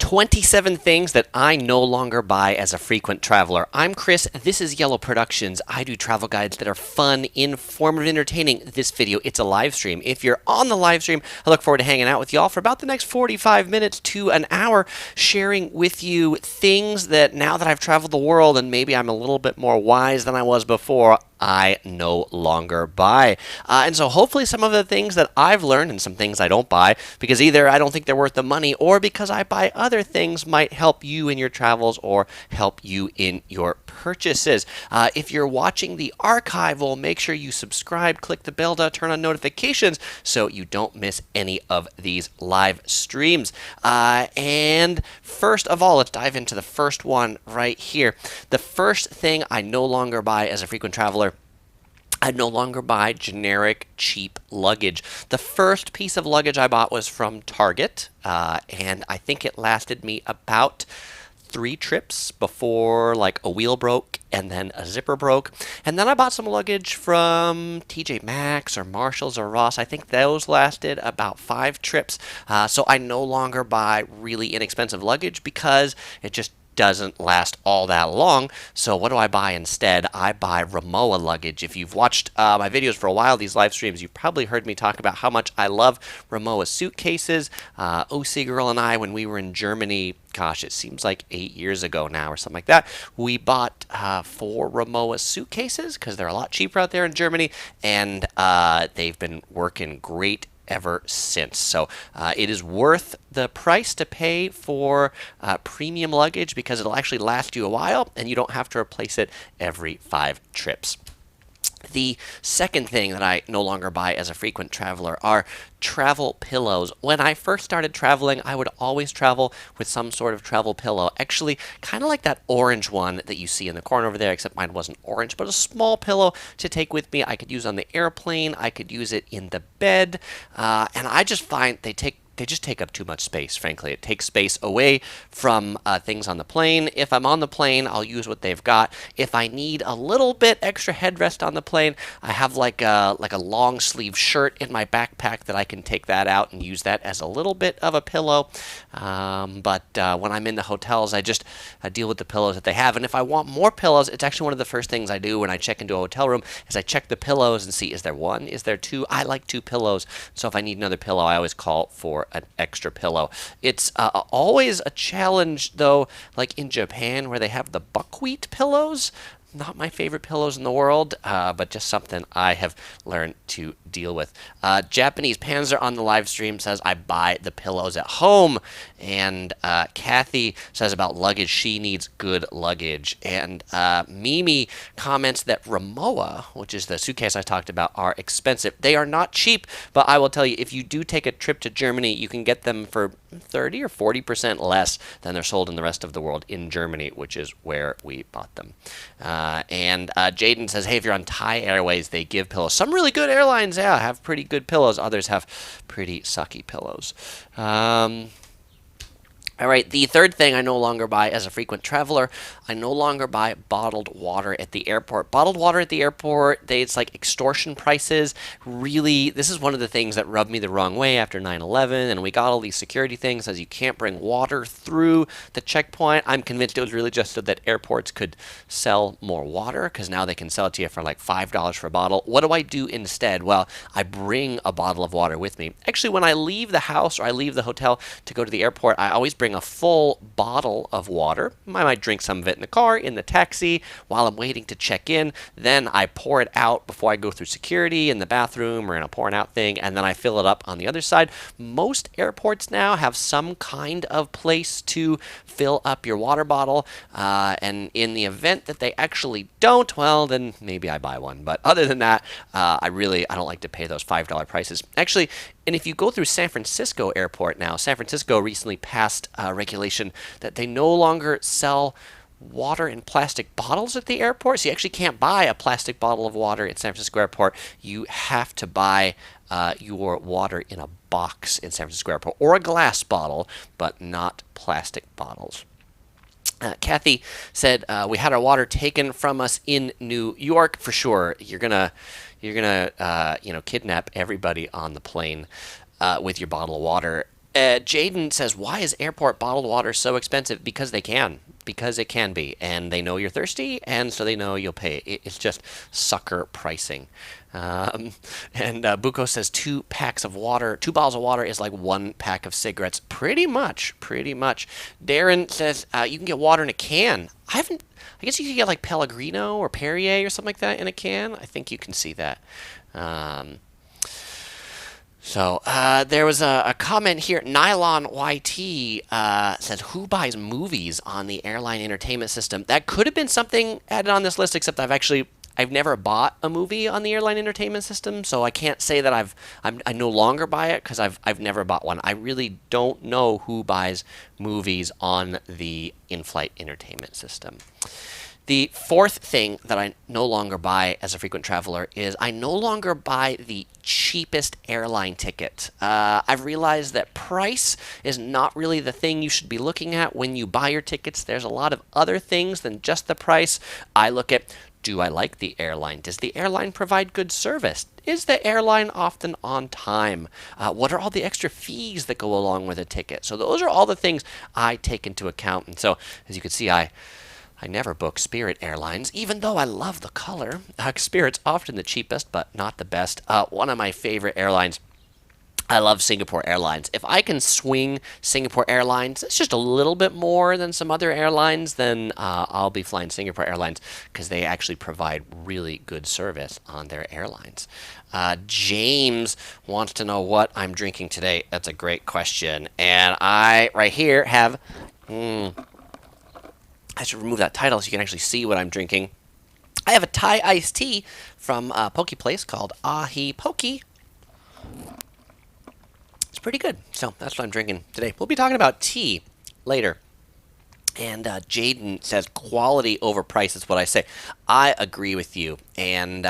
27 things that I no longer buy as a frequent traveler. I'm Chris. This is Yellow Productions. I do travel guides that are fun, informative, entertaining. This video, it's a live stream. If you're on the live stream, I look forward to hanging out with y'all for about the next 45 minutes to an hour, sharing with you things that now that I've traveled the world and maybe I'm a little bit more wise than I was before, I no longer buy. And so hopefully some of the things that I've learned and some things I don't buy, because either I don't think they're worth the money or because I buy other things, might help you in your travels or help you in your purchases. If you're watching the archive, well, make sure you subscribe, click the bell to turn on notifications so you don't miss any of these live streams. And first of all, let's dive into the first one right here. The first thing I no longer buy as a frequent traveler, I no longer buy generic cheap luggage. The first piece of luggage I bought was from Target, and I think it lasted me about 3 trips before like a wheel broke and then a zipper broke. And then I bought some luggage from TJ Maxx or Marshalls or Ross. I think those lasted about 5 trips. So I no longer buy really inexpensive luggage because it just doesn't last all that long. So what do I buy instead? I buy Rimowa luggage. If you've watched my videos for a while, these live streams, you've probably heard me talk about how much I love Rimowa suitcases. OC Girl and I, when we were in Germany, gosh, it seems like 8 years ago now or something like that, we bought 4 Rimowa suitcases because they're a lot cheaper out there in Germany, and they've been working great ever since. So it is worth the price to pay for premium luggage because it'll actually last you a while and you don't have to replace it every 5 trips. The second thing that I no longer buy as a frequent traveler are travel pillows. When I first started traveling, I would always travel with some sort of travel pillow. Actually, kind of like that orange one that you see in the corner over there, except mine wasn't orange, but a small pillow to take with me. I could use on the airplane. I could use it in the bed. And I just find they just take up too much space, frankly. It takes space away from things on the plane. If I'm on the plane, I'll use what they've got. If I need a little bit extra headrest on the plane, I have like a long sleeve shirt in my backpack that I can take that out and use that as a little bit of a pillow. But when I'm in the hotels, I deal with the pillows that they have. And if I want more pillows, it's actually one of the first things I do when I check into a hotel room is I check the pillows and see, is there one? Is there 2? I like 2 pillows. So if I need another pillow, I always call for an extra pillow. It's always a challenge, though, like in Japan where they have the buckwheat pillows. Not my favorite pillows in the world, but just something I have learned to deal with. Japanese Panzer on the live stream says, I buy the pillows at home. And Kathy says about luggage, she needs good luggage. And Mimi comments that Rimowa, which is the suitcase I talked about, are expensive. They are not cheap, but I will tell you, if you do take a trip to Germany, you can get them for 30 or 40% less than they're sold in the rest of the world in Germany, which is where we bought them. And Jaden says, hey, if you're on Thai Airways, they give pillows. Some really good airlines, yeah, have pretty good pillows. Others have pretty sucky pillows. All right, the third thing I no longer buy as a frequent traveler, I no longer buy bottled water at the airport. Bottled water at the airport, it's like extortion prices. Really, this is one of the things that rubbed me the wrong way after 9/11, and we got all these security things says you can't bring water through the checkpoint. I'm convinced it was really just so that airports could sell more water, because now they can sell it to you for like $5 for a bottle. What do I do instead? Well, I bring a bottle of water with me. Actually, when I leave the house or I leave the hotel to go to the airport, I always bring a full bottle of water. I might drink some of it in the car, in the taxi, while I'm waiting to check in. Then I pour it out before I go through security in the bathroom or in a pour it out thing, and then I fill it up on the other side. Most airports now have some kind of place to fill up your water bottle, and in the event that they actually don't, well, then maybe I buy one. But other than that, I don't like to pay those $5 prices. Actually, and if you go through San Francisco airport now, San Francisco recently passed regulation that they no longer sell water in plastic bottles at the airport. So you actually can't buy a plastic bottle of water at San Francisco airport. You have to buy your water in a box in San Francisco airport, or a glass bottle, but not plastic bottles. Kathy said, we had our water taken from us in New York. For sure, you're gonna kidnap everybody on the plane with your bottle of water. Jaden says, why is airport bottled water so expensive? Because they can. Because it can be. And they know you're thirsty, and so they know you'll pay. It's just sucker pricing. And Buko says 2 packs of water, 2 bottles of water is like 1 pack of cigarettes. Pretty much. Pretty much. Darren says, you can get water in a can. I guess you can get like Pellegrino or Perrier or something like that in a can. I think you can see that. So there was a comment here. Nylon YT says, who buys movies on the airline entertainment system? That could have been something added on this list, except I've never bought a movie on the airline entertainment system, so I can't say that I no longer buy it because I've never bought one. I really don't know who buys movies on the in-flight entertainment system. The fourth thing that I no longer buy as a frequent traveler is I no longer buy the cheapest airline ticket. I've realized that price is not really the thing you should be looking at when you buy your tickets. There's a lot of other things than just the price. I look at, do I like the airline? Does the airline provide good service? Is the airline often on time? What are all the extra fees that go along with a ticket? So those are all the things I take into account. And so, as you can see, I never book Spirit Airlines, even though I love the color. Spirit's often the cheapest, but not the best. One of my favorite airlines, I love Singapore Airlines. If I can swing Singapore Airlines, it's just a little bit more than some other airlines, then I'll be flying Singapore Airlines because they actually provide really good service on their airlines. James wants to know what I'm drinking today. That's a great question. And I, right here, have... I should remove that title so you can actually see what I'm drinking. I have a Thai iced tea from a poke place called Ahi Poke. It's pretty good. So that's what I'm drinking today. We'll be talking about tea later. And Jaden says quality over price is what I say. I agree with you. And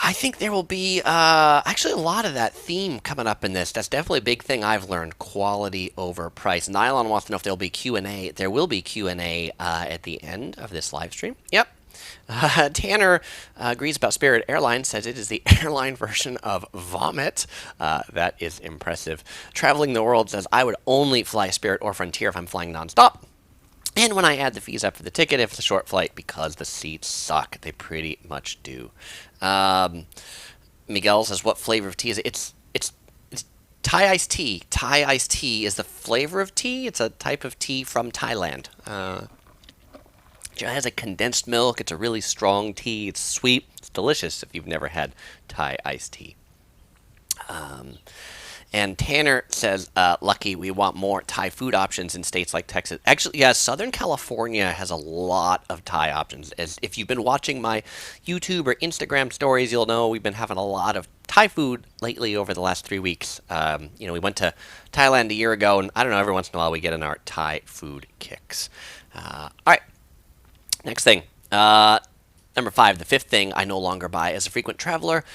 I think there will be actually a lot of that theme coming up in this. That's definitely a big thing I've learned, quality over price. Nylon wants to know if there'll be Q&A. There will be Q&A at the end of this live stream. Yep. Tanner agrees about Spirit Airlines, says it is the airline version of vomit. That is impressive. Traveling the World says, I would only fly Spirit or Frontier if I'm flying nonstop. And when I add the fees up for the ticket, if it's a short flight, because the seats suck. They pretty much do. Miguel says, what flavor of tea is it? It's Thai iced tea. Thai iced tea is the flavor of tea. It's a type of tea from Thailand. It has a condensed milk. It's a really strong tea. It's sweet. It's delicious if you've never had Thai iced tea. And Tanner says, lucky, we want more Thai food options in states like Texas. Actually, yeah, Southern California has a lot of Thai options. As if you've been watching my YouTube or Instagram stories, you'll know we've been having a lot of Thai food lately over the last 3 weeks. We went to Thailand a year ago, and I don't know, every once in a while we get in our Thai food kicks. All right, next thing. Number 5, the fifth thing I no longer buy as a frequent traveler.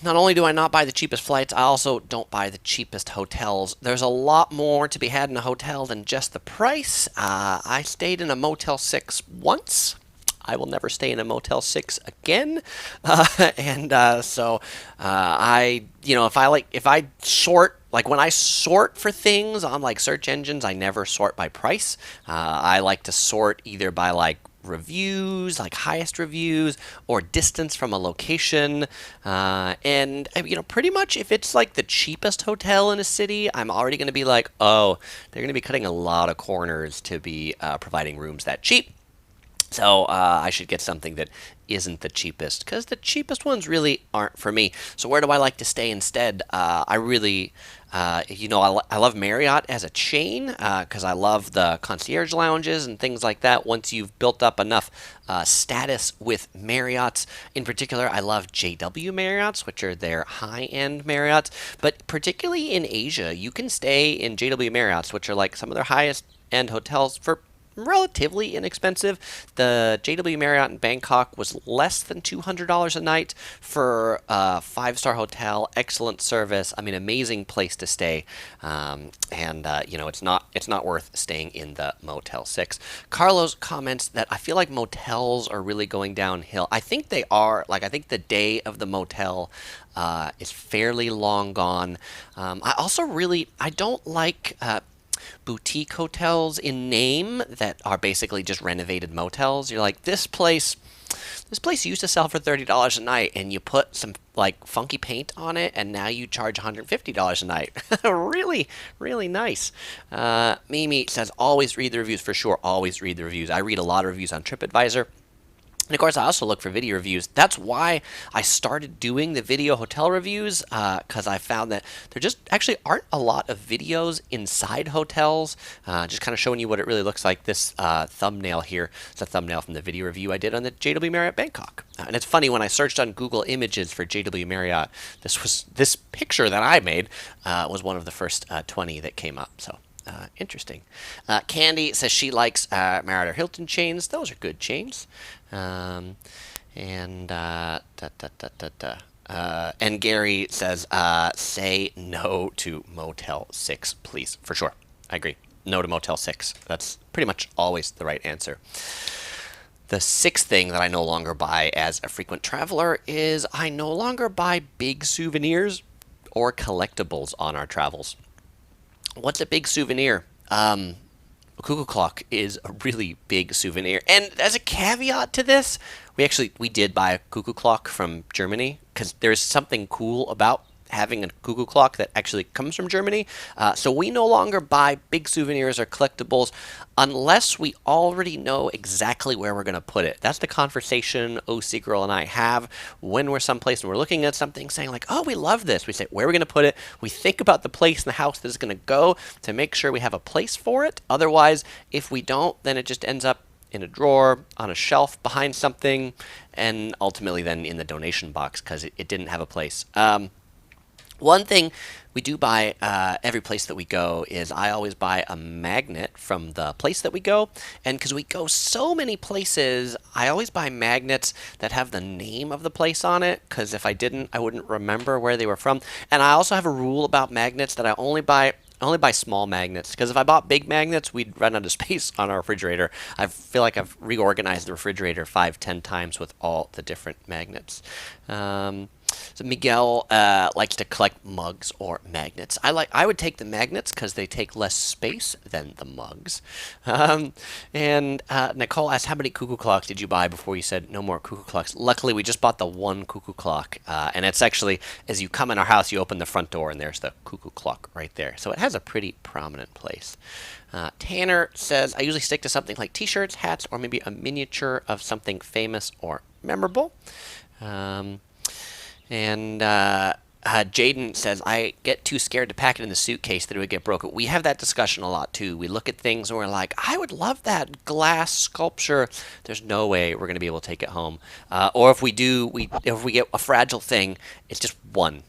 Not only do I not buy the cheapest flights, I also don't buy the cheapest hotels. There's a lot more to be had in a hotel than just the price. I stayed in a Motel 6 once. I will never stay in a Motel 6 again. So if I sort, like when I sort for things on like search engines, I never sort by price. I like to sort either by like reviews, like highest reviews, or distance from a location. Pretty much if it's like the cheapest hotel in a city, I'm already going to be like, oh, they're going to be cutting a lot of corners to be providing rooms that cheap. So I should get something that isn't the cheapest, because the cheapest ones really aren't for me. So where do I like to stay instead? I love Marriott as a chain because I love the concierge lounges and things like that. Once you've built up enough status with Marriott's, in particular, I love JW Marriott's, which are their high-end Marriott's. But particularly in Asia, you can stay in JW Marriott's, which are like some of their highest-end hotels for relatively inexpensive. The JW Marriott in Bangkok was less than $200 a night for a five-star hotel, excellent service. I mean, amazing place to stay, and it's not worth staying in the Motel 6. Carlos comments that I feel like motels are really going downhill. I think they are. Like, I think the day of the motel is fairly long gone. I don't like boutique hotels in name that are basically just renovated motels. You're like, this place used to sell for $30 a night, and you put some like funky paint on it, and now you charge $150 a night. Really, really nice. Mimi says, always read the reviews. For sure, always read the reviews. I read a lot of reviews on TripAdvisor. And of course, I also look for video reviews. That's why I started doing the video hotel reviews, because I found that there just actually aren't a lot of videos inside hotels, just kind of showing you what it really looks like. This thumbnail here is a thumbnail from the video review I did on the JW Marriott Bangkok. And it's funny, when I searched on Google Images for JW Marriott, this picture that I made was one of the first 20 that came up. So. Interesting. Candy says she likes Marriott or Hilton chains. Those are good chains. And Gary says, say no to Motel 6, please. For sure. I agree. No to Motel 6. That's pretty much always the right answer. The sixth thing that I no longer buy as a frequent traveler is I no longer buy big souvenirs or collectibles on our travels. What's a big souvenir? A cuckoo clock is a really big souvenir. And as a caveat to this, we did buy a cuckoo clock from Germany, because there's something cool about having a cuckoo clock that actually comes from Germany. So we no longer buy big souvenirs or collectibles unless we already know exactly where we're going to put it. That's the conversation OC Girl and I have when we're someplace and we're looking at something, saying like, oh, we love this. We say, where are we going to put it? We think about the place in the house that is going to go to make sure we have a place for it. Otherwise, if we don't, then it just ends up in a drawer, on a shelf, behind something, and ultimately then in the donation box because it didn't have a place. One thing we do buy every place that we go is I always buy a magnet from the place that we go. And because we go so many places, I always buy magnets that have the name of the place on it, because if I didn't, I wouldn't remember where they were from. And I also have a rule about magnets that I only buy small magnets, because if I bought big magnets, we'd run out of space on our refrigerator. I feel like I've reorganized the refrigerator 5-10 times with all the different magnets. So Miguel likes to collect mugs or magnets. I would take the magnets because they take less space than the mugs. And Nicole asked, how many cuckoo clocks did you buy before you said no more cuckoo clocks? Luckily, we just bought the one cuckoo clock. And it's actually, as you come in our house, you open the front door and there's the cuckoo clock right there. So it has a pretty prominent place. Tanner says, I usually stick to something like T-shirts, hats, or maybe a miniature of something famous or memorable. And Jaden says, I get too scared to pack it in the suitcase that it would get broken. We have that discussion a lot, too. We look at things and we're like, I would love that glass sculpture. There's no way we're going to be able to take it home. Or if we do, if we get a fragile thing, it's just one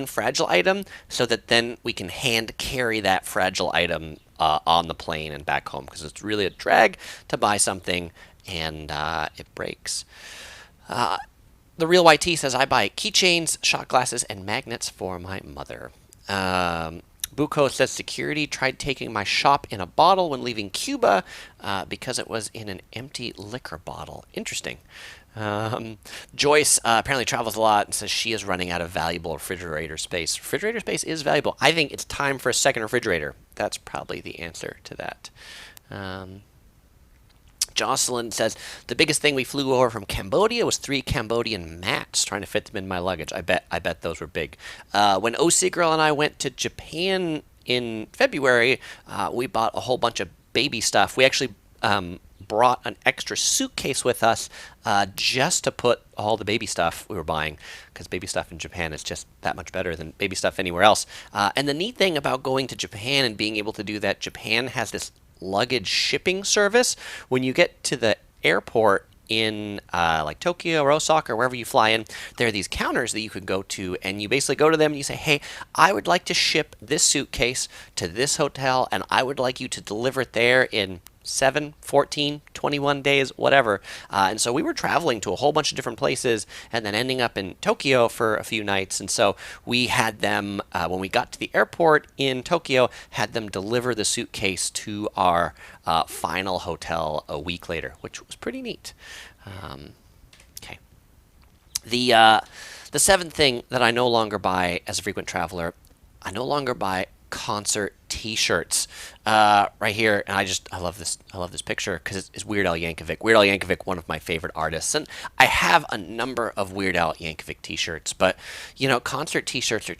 fragile item, so that then we can hand carry that fragile item on the plane and back home, because it's really a drag to buy something and it breaks. The Real YT says, I buy keychains, shot glasses, and magnets for my mother. Buko says, security tried taking my shop in a bottle when leaving Cuba because it was in an empty liquor bottle. Interesting. Joyce apparently travels a lot and says she is running out of valuable refrigerator space. Refrigerator space is valuable. I think it's time for a second refrigerator. That's probably the answer to that. Jocelyn says, the biggest thing we flew over from Cambodia was 3 Cambodian mats, trying to fit them in my luggage. I bet those were big. When OC Girl and I went to Japan in February, we bought a whole bunch of baby stuff. We actually brought an extra suitcase with us just to put all the baby stuff we were buying, because baby stuff in Japan is just that much better than baby stuff anywhere else. And the neat thing about going to Japan and being able to do that, Japan has this luggage shipping service. When you get to the airport in like Tokyo or Osaka or wherever you fly in, there are these counters that you could go to, and you basically go to them and you say, hey, I would like to ship this suitcase to this hotel, and I would like you to deliver it there in 7, 14, 21 days, whatever. And so we were traveling to a whole bunch of different places and then ending up in Tokyo for a few nights. And so we had them, when we got to the airport in Tokyo, had them deliver the suitcase to our final hotel a week later, which was pretty neat. Okay. The seventh thing that I no longer buy as a frequent traveler, I no longer buy concert T-shirts. Right here, and I love this picture because it's Weird Al Yankovic. Weird Al Yankovic, one of my favorite artists, and I have a number of Weird Al Yankovic T-shirts. But concert T-shirts are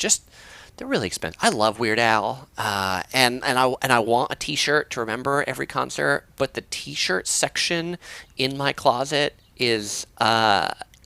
they're really expensive. I love Weird Al, and I want a T-shirt to remember every concert. But the T-shirt section in my closet is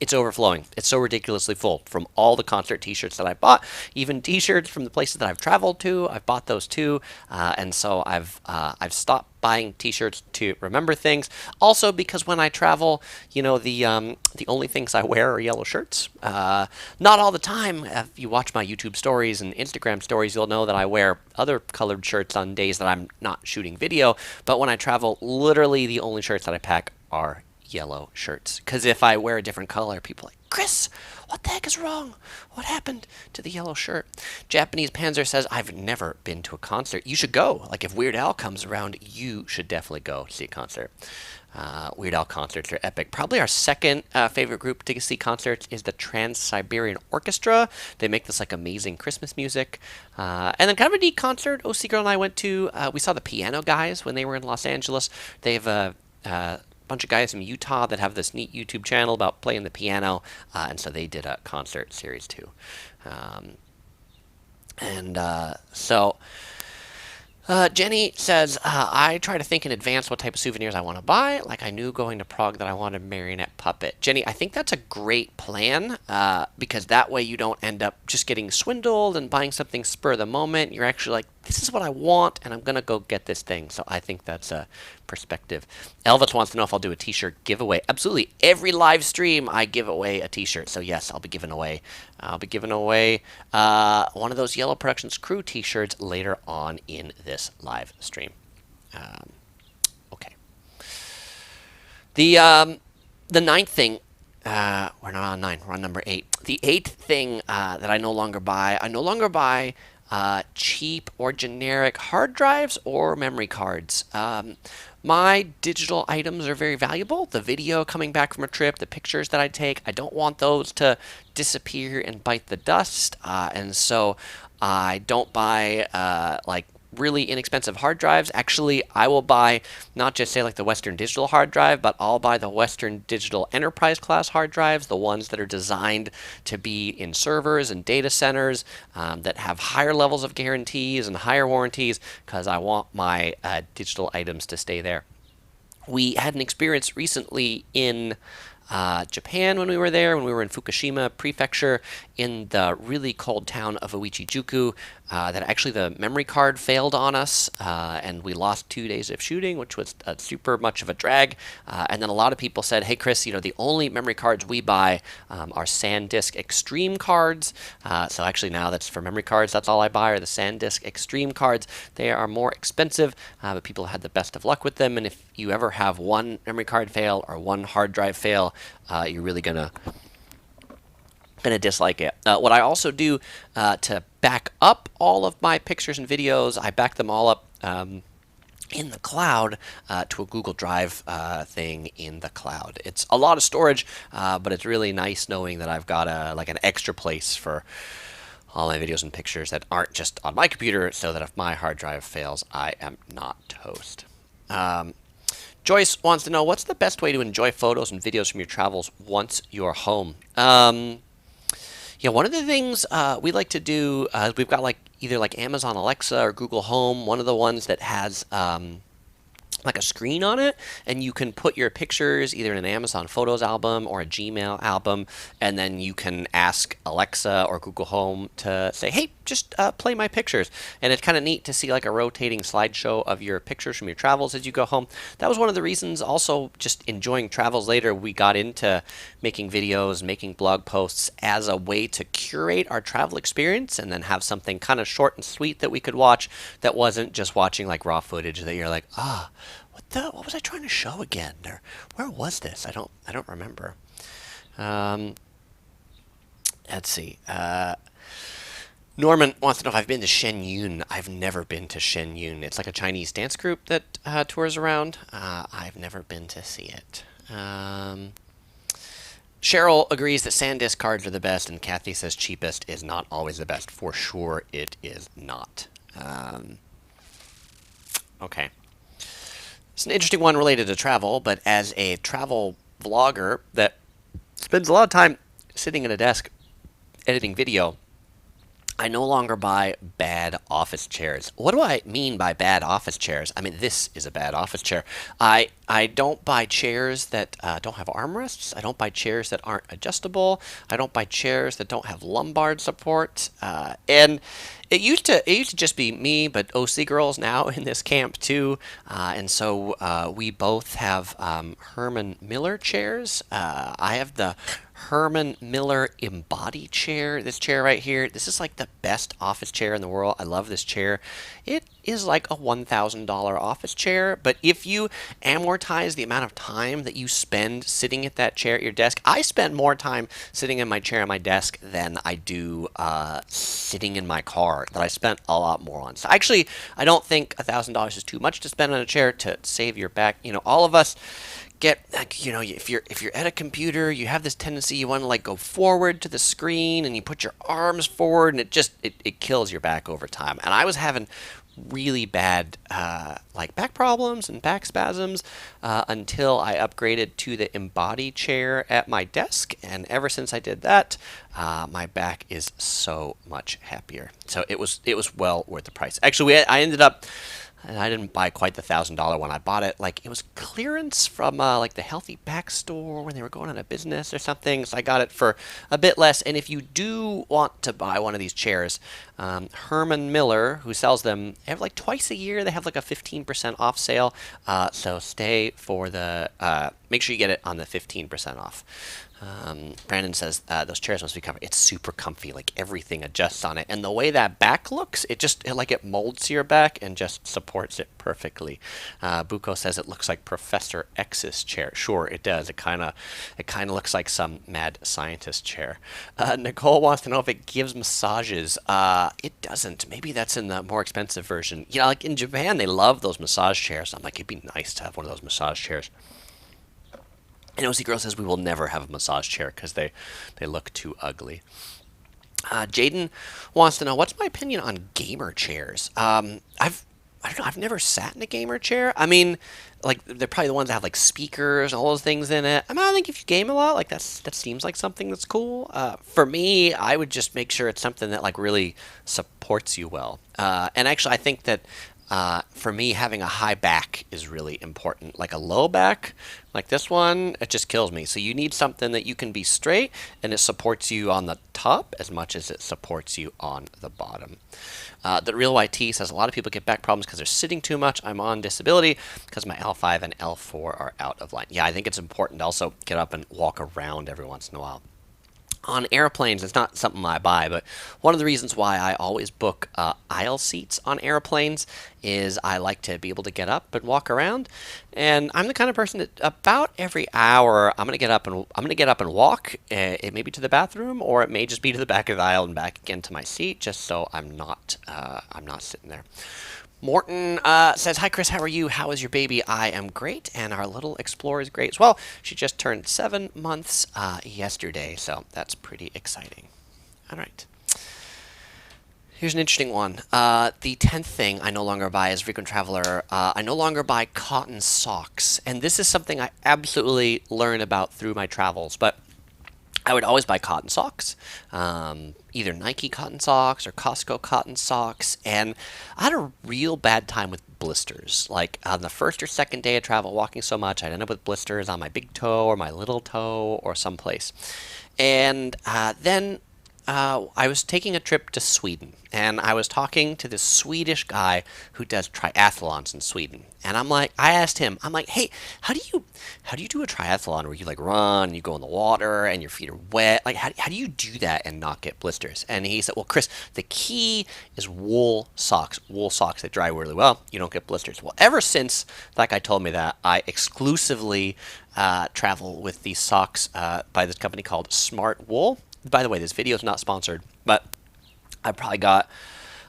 it's overflowing. It's so ridiculously full from all the concert T-shirts that I bought. Even T-shirts from the places that I've traveled to, I've bought those too. And so I've stopped buying T-shirts to remember things. Also because when I travel, the only things I wear are yellow shirts. Not all the time. If you watch my YouTube stories and Instagram stories, you'll know that I wear other colored shirts on days that I'm not shooting video. But when I travel, literally the only shirts that I pack are yellow shirts, because if I wear a different color, people are like, Chris, what the heck is wrong? What happened to the yellow shirt? Japanese Panzer says, I've never been to a concert. You should go. Like, if Weird Al comes around, you should definitely go see a concert. Weird Al concerts are epic. Probably our second favorite group to see concerts is the Trans-Siberian Orchestra. They make this like amazing Christmas music. And then kind of a neat concert OC Girl and I went to. We saw the Piano Guys when they were in Los Angeles. They have a bunch of guys from Utah that have this neat YouTube channel about playing the piano, and so they did a concert series too. Jenny says, I try to think in advance what type of souvenirs I want to buy. Like I knew going to Prague that I wanted a marionette puppet. Jenny, I think that's a great plan because that way you don't end up just getting swindled and buying something spur of the moment. You're actually like, this is what I want, and I'm going to go get this thing. So I think that's a perspective. Elvis wants to know if I'll do a T-shirt giveaway. Absolutely. Every live stream, I give away a T-shirt. So yes, I'll be giving away one of those Yellow Productions crew T-shirts later on in this live stream. Okay. The ninth thing, we're not on 9, we're on number 8. The eighth thing that I no longer buy cheap or generic hard drives or memory cards. My digital items are very valuable. The video coming back from a trip, the pictures that I take, I don't want those to disappear and bite the dust. And so I don't buy like really inexpensive hard drives. Actually, I will buy not just say like the Western Digital hard drive, but I'll buy the Western Digital Enterprise class hard drives, the ones that are designed to be in servers and data centers that have higher levels of guarantees and higher warranties, because I want my digital items to stay there. We had an experience recently in Japan when we were there, when we were in Fukushima Prefecture in the really cold town of Uichijuku, that actually the memory card failed on us, and we lost 2 days of shooting, which was super much of a drag. And then a lot of people said, hey, Chris, the only memory cards we buy are SanDisk Extreme cards. So actually now that's for memory cards, that's all I buy are the SanDisk Extreme cards. They are more expensive, but people had the best of luck with them. And if you ever have one memory card fail or one hard drive fail, you're really gonna dislike it. What I also do to back up all of my pictures and videos, I back them all up in the cloud to a Google Drive thing in the cloud. It's a lot of storage, but it's really nice knowing that I've got an extra place for all my videos and pictures that aren't just on my computer, so that if my hard drive fails, I am not toast. Joyce wants to know, what's the best way to enjoy photos and videos from your travels once you're home? Yeah, one of the things we like to do, we've got either Amazon Alexa or Google Home, one of the ones that has like a screen on it, and you can put your pictures either in an Amazon Photos album or a Gmail album, and then you can ask Alexa or Google Home to say, hey, just play my pictures. And it's kind of neat to see like a rotating slideshow of your pictures from your travels as you go home. That was one of the reasons also just enjoying travels later. We got into making videos, making blog posts as a way to curate our travel experience and then have something kind of short and sweet that we could watch that wasn't just watching like raw footage that you're like, what what was I trying to show again? Or where was this? I don't remember. Let's see. Norman wants to know if I've been to Shenyun. I've never been to Shenyun. It's like a Chinese dance group that tours around. I've never been to see it. Cheryl agrees that SanDisk cards are the best, and Kathy says cheapest is not always the best. For sure, it is not. Okay. It's an interesting one related to travel, but as a travel vlogger that spends a lot of time sitting at a desk editing video, I no longer buy bad office chairs. What do I mean by bad office chairs? I mean, this is a bad office chair. I don't buy chairs that don't have armrests. I don't buy chairs that aren't adjustable. I don't buy chairs that don't have lumbar support. And it used to just be me, but OC girls now in this camp too. And so we both have Herman Miller chairs. I have the Herman Miller Embody chair. This chair right here. This is like the best office chair in the world. I love this chair. It is like a $1,000 office chair, but if you amortize the amount of time that you spend sitting at that chair at your desk, I spend more time sitting in my chair at my desk than I do sitting in my car, that I spent a lot more on. So actually, I don't think $1,000 is too much to spend on a chair to save your back. You know, all of us get, if you're at a computer, you have this tendency, you want to like go forward to the screen and you put your arms forward, and it kills your back over time. And I was having really bad like back problems and back spasms until I upgraded to the Embody chair at my desk, and ever since I did that, my back is so much happier. So it was well worth the price. Actually, I ended up, and I didn't buy quite the $1,000 one. I bought it like it was clearance from like the Healthy Back store when they were going out of business or something. So I got it for a bit less. And if you do want to buy one of these chairs, Herman Miller, who sells them, have like twice a year. They have like a 15% off sale. So stay for the. Make sure you get it on the 15% off. Brandon says those chairs must be comfy. It's super comfy, like everything adjusts on it, and the way that back looks, it molds to your back and just supports it perfectly. Buko says it looks like Professor X's chair. Sure, it does. It kind of looks like some mad scientist chair. Nicole wants to know if it gives massages. It doesn't. Maybe that's in the more expensive version. You know, like in Japan, they love those massage chairs. I'm like, it'd be nice to have one of those massage chairs. And OC Girl says we will never have a massage chair because they look too ugly. Jaden wants to know, what's my opinion on gamer chairs? I don't know. I've never sat in a gamer chair. I mean, like they're probably the ones that have like speakers and all those things in it. I mean, I think if you game a lot, like that seems like something that's cool. For me, I would just make sure it's something that like really supports you well. And actually, I think that. For me, having a high back is really important. Like a low back, like this one, it just kills me. So you need something that you can be straight and it supports you on the top as much as it supports you on the bottom. The Real YT says a lot of people get back problems because they're sitting too much. I'm on disability because my L5 and L4 are out of line. Yeah, I think it's important to also get up and walk around every once in a while. On airplanes, it's not something I buy, but one of the reasons why I always book aisle seats on airplanes is I like to be able to get up and walk around. And I'm the kind of person that about every hour I'm gonna get up and walk. It may be to the bathroom, or it may just be to the back of the aisle and back again to my seat, just so I'm not sitting there. Morton says, hi, Chris, how are you? How is your baby? I am great, and our little explorer is great as well. She just turned 7 months yesterday, so that's pretty exciting. All right. Here's an interesting one. The 10th thing I no longer buy as a frequent traveler, I no longer buy cotton socks. And this is something I absolutely learned about through my travels, but I would always buy cotton socks, either Nike cotton socks or Costco cotton socks, and I had a real bad time with blisters. Like on the first or second day of travel, walking so much, I'd end up with blisters on my big toe or my little toe or someplace. And then I was taking a trip to Sweden, and I was talking to this Swedish guy who does triathlons in Sweden. And I asked him, I'm like, hey, how do you do a triathlon where you like run, you go in the water, and your feet are wet? Like, how do you do that and not get blisters? And he said, well, Chris, the key is wool socks. Wool socks that dry really well. You don't get blisters. Well, ever since that guy told me that, I exclusively travel with these socks by this company called Smart Wool. By the way, this video is not sponsored, but I probably got,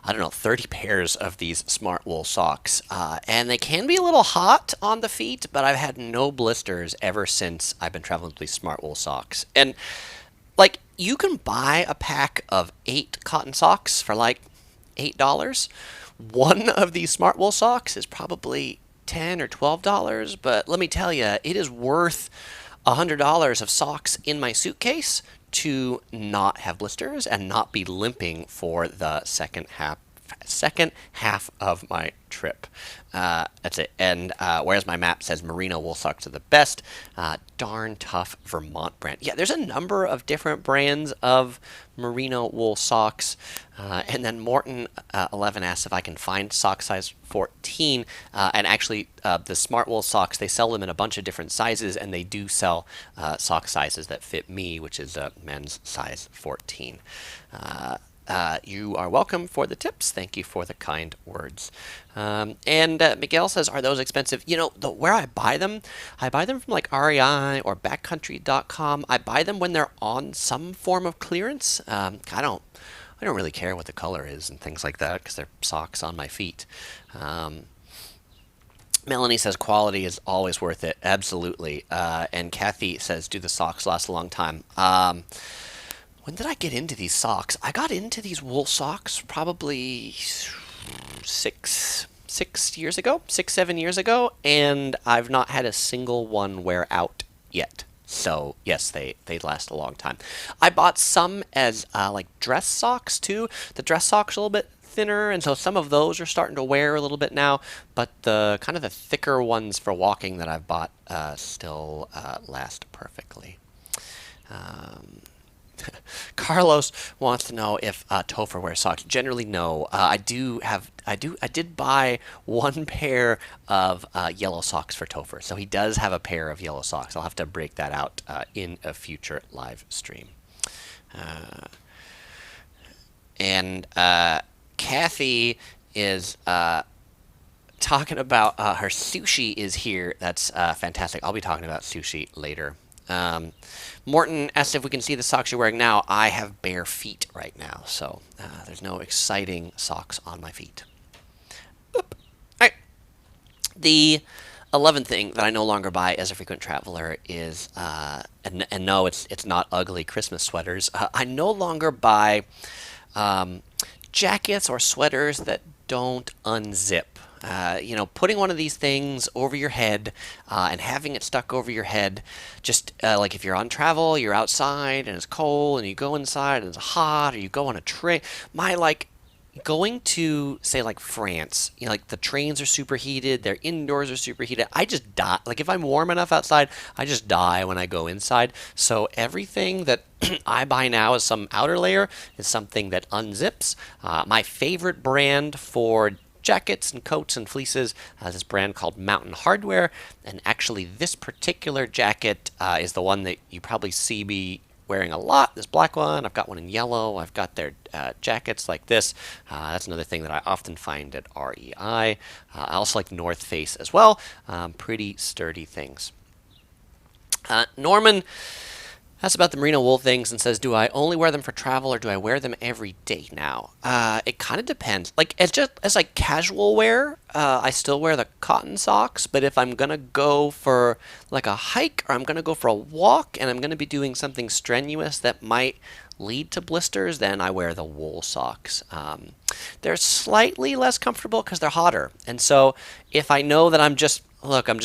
I don't know, 30 pairs of these Smart Wool socks. And they can be a little hot on the feet, but I've had no blisters ever since I've been traveling with these Smart Wool socks. And, like, you can buy a pack of 8 cotton socks for, like, $8. One of these Smart Wool socks is probably $10 or $12, but let me tell you, it is worth $100 of socks in my suitcase to not have blisters and not be limping for the second half of my trip. That's it. And whereas my map says merino wool socks are the best, darn tough Vermont brand. Yeah, there's a number of different brands of merino wool socks. And then Morton 11 asks if I can find sock size 14. And actually, the Smart Wool socks, they sell them in a bunch of different sizes, and they do sell sock sizes that fit me, which is men's size 14. You are welcome for the tips. Thank you for the kind words. And Miguel says, are those expensive? You know, where I buy them from like REI or backcountry.com. I buy them when they're on some form of clearance. I don't really care what the color is and things like that because they're socks on my feet. Melanie says quality is always worth it. Absolutely. And Kathy says, do the socks last a long time? When did I get into these socks? I got into these wool socks probably 7 years ago, and I've not had a single one wear out yet. So yes, they last a long time. I bought some as like dress socks too. The dress socks are a little bit thinner, and so some of those are starting to wear a little bit now. But the kind of the thicker ones for walking that I've bought still last perfectly. Carlos wants to know if Topher wears socks. Generally, no. I did buy one pair of yellow socks for Topher, so he does have a pair of yellow socks. I'll have to break that out in a future live stream. And Kathy is talking about her sushi is here. That's fantastic. I'll be talking about sushi later. Morton asked if we can see the socks you're wearing now. I have bare feet right now, so there's no exciting socks on my feet. Boop. All right. The 11th thing that I no longer buy as a frequent traveler is, and no, it's not ugly Christmas sweaters. I no longer buy jackets or sweaters that don't unzip. Putting one of these things over your head and having it stuck over your head, just like if you're on travel, you're outside and it's cold, and you go inside and it's hot, or you go on a train. Going to, say, like France, like the trains are superheated, their indoors are superheated. I just die. Like if I'm warm enough outside, I just die when I go inside. So everything that I buy now as some outer layer is something that unzips. My favorite brand for jackets and coats and fleeces this brand called Mountain Hardwear, and actually this particular jacket is the one that you probably see me wearing a lot. This black one, I've got one in yellow, I've got their jackets like this. That's another thing that I often find at REI. I also like North Face as well. Pretty sturdy things. Norman asks about the merino wool things and says, do I only wear them for travel or do I wear them every day now? It kind of depends. Like as like casual wear, I still wear the cotton socks, but if I'm going to go for like a hike or I'm going to go for a walk and I'm going to be doing something strenuous that might lead to blisters, then I wear the wool socks. They're slightly less comfortable because they're hotter. And so if I know that I'm just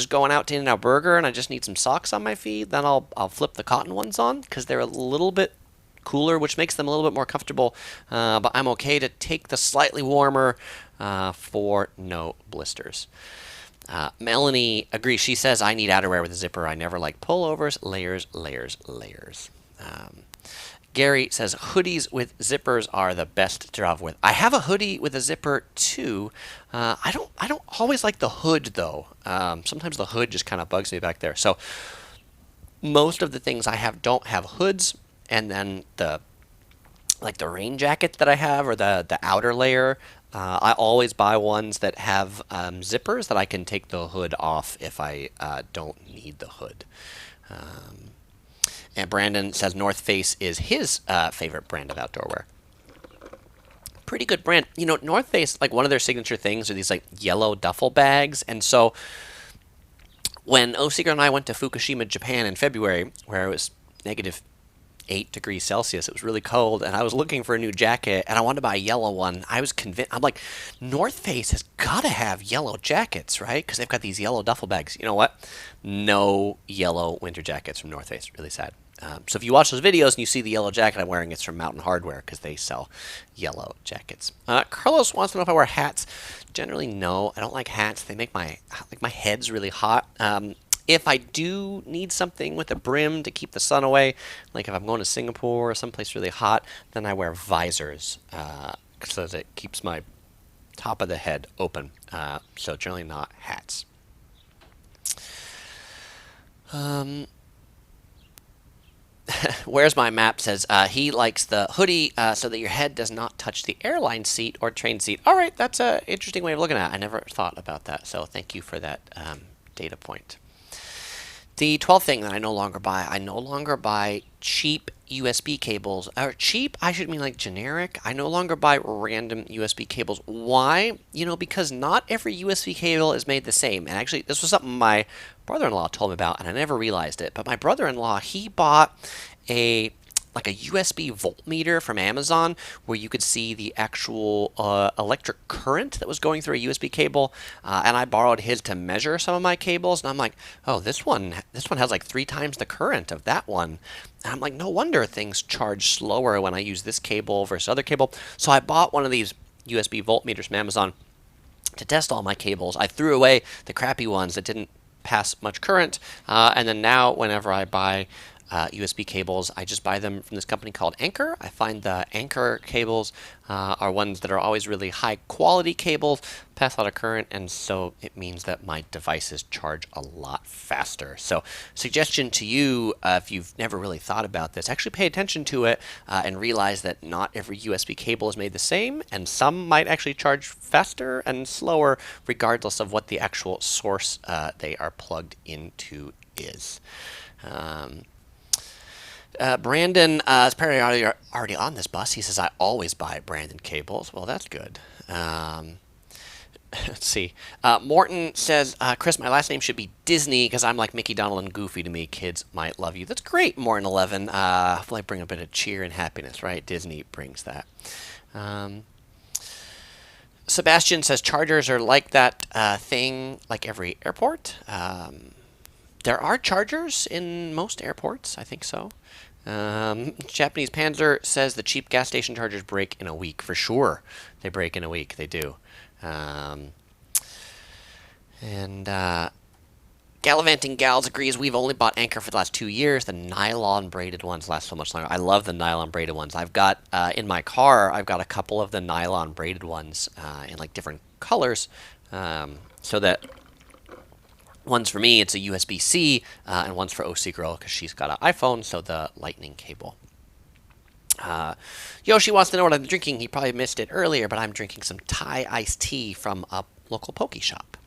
going out to In-N-Out Burger and I just need some socks on my feet, then I'll flip the cotton ones on because they're a little bit cooler, which makes them a little bit more comfortable. But I'm okay to take the slightly warmer for no blisters. Melanie agrees. She says, I need outerwear with a zipper. I never like pullovers, layers. Gary says hoodies with zippers are the best to travel with. I have a hoodie with a zipper too. I don't always like the hood though. Sometimes the hood just kind of bugs me back there. So most of the things I have don't have hoods, and then the rain jackets that I have, or the outer layer, I always buy ones that have zippers that I can take the hood off if I don't need the hood. And Brandon says North Face is his favorite brand of outdoor wear. Pretty good brand. You know, North Face, like one of their signature things are these like yellow duffel bags. And so when Oseeker and I went to Fukushima, Japan in February, where it was -8 degrees Celsius, it was really cold, and I was looking for a new jacket, and I wanted to buy a yellow one. I was convinced, I'm like, North Face has got to have yellow jackets, right? Because they've got these yellow duffel bags. You know what? No yellow winter jackets from North Face. Really sad. So if you watch those videos and you see the yellow jacket I'm wearing, it's from Mountain Hardwear, because they sell yellow jackets. Carlos wants to know if I wear hats. Generally, no. I don't like hats. They make my head's really hot. If I do need something with a brim to keep the sun away, like if I'm going to Singapore or someplace really hot, then I wear visors so that it keeps my top of the head open. So generally not hats. Where's My Map says he likes the hoodie so that your head does not touch the airline seat or train seat. All right, that's an interesting way of looking at it. I never thought about that, so thank you for that data point. The 12th thing that I no longer buy cheap USB cables. Or cheap, I should mean like generic. I no longer buy random USB cables. Why? You know, because not every USB cable is made the same. And actually, this was something my brother-in-law told me about, and I never realized it. But my brother-in-law, he bought a USB voltmeter from Amazon, where you could see the actual electric current that was going through a USB cable, and I borrowed his to measure some of my cables, and I'm like, oh, this one has like 3 times the current of that one. And I'm like, no wonder things charge slower when I use this cable versus other cable. So I bought one of these USB voltmeters from Amazon to test all my cables. I threw away the crappy ones that didn't pass much current, and then now whenever I buy USB cables, I just buy them from this company called Anker. I find the Anker cables are ones that are always really high quality cables, pass a lot of current, and so it means that my devices charge a lot faster. So suggestion to you, if you've never really thought about this, actually pay attention to it and realize that not every USB cable is made the same, and some might actually charge faster and slower regardless of what the actual source they are plugged into is. Brandon is apparently already on this bus. He says, I always buy Brandon cables. Well, that's good. Let's see. Morton says, Chris, my last name should be Disney because I'm like Mickey, Donald, and Goofy to me. Kids might love you. That's great, Morton11. Hopefully I bring a bit of cheer and happiness, right? Disney brings that. Sebastian says, chargers are like that thing like every airport. There are chargers in most airports. I think so. Japanese Panzer says the cheap gas station chargers break in a week. For sure, they break in a week. They do. Gallivanting Gals agrees. We've only bought Anker for the last 2 years. The nylon braided ones last so much longer. I love the nylon braided ones. I've got in my car. I've got a couple of the nylon braided ones in like different colors, so that. One's for me, it's a USB-C, and one's for OC Girl because she's got an iPhone, so the lightning cable. Yoshi wants to know what I'm drinking. He probably missed it earlier, but I'm drinking some Thai iced tea from a local poke shop.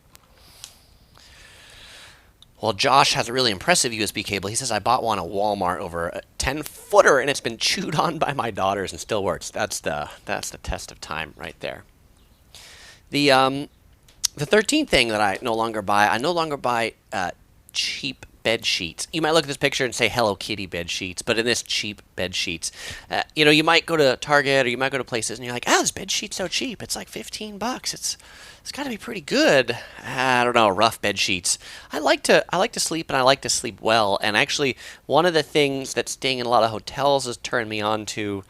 Well, Josh has a really impressive USB cable. He says, I bought one at Walmart over a 10-footer, and it's been chewed on by my daughters and still works. That's the test of time right there. The 13th thing that I no longer buy cheap bed sheets. You might look at this picture and say Hello Kitty bed sheets, but in this cheap bed sheets, you might go to Target or you might go to places and you're like, this bed sheet's so cheap. It's like $15. It's got to be pretty good. I don't know, rough bed sheets. I like to sleep, and I like to sleep well. And actually, one of the things that staying in a lot of hotels has turned me on to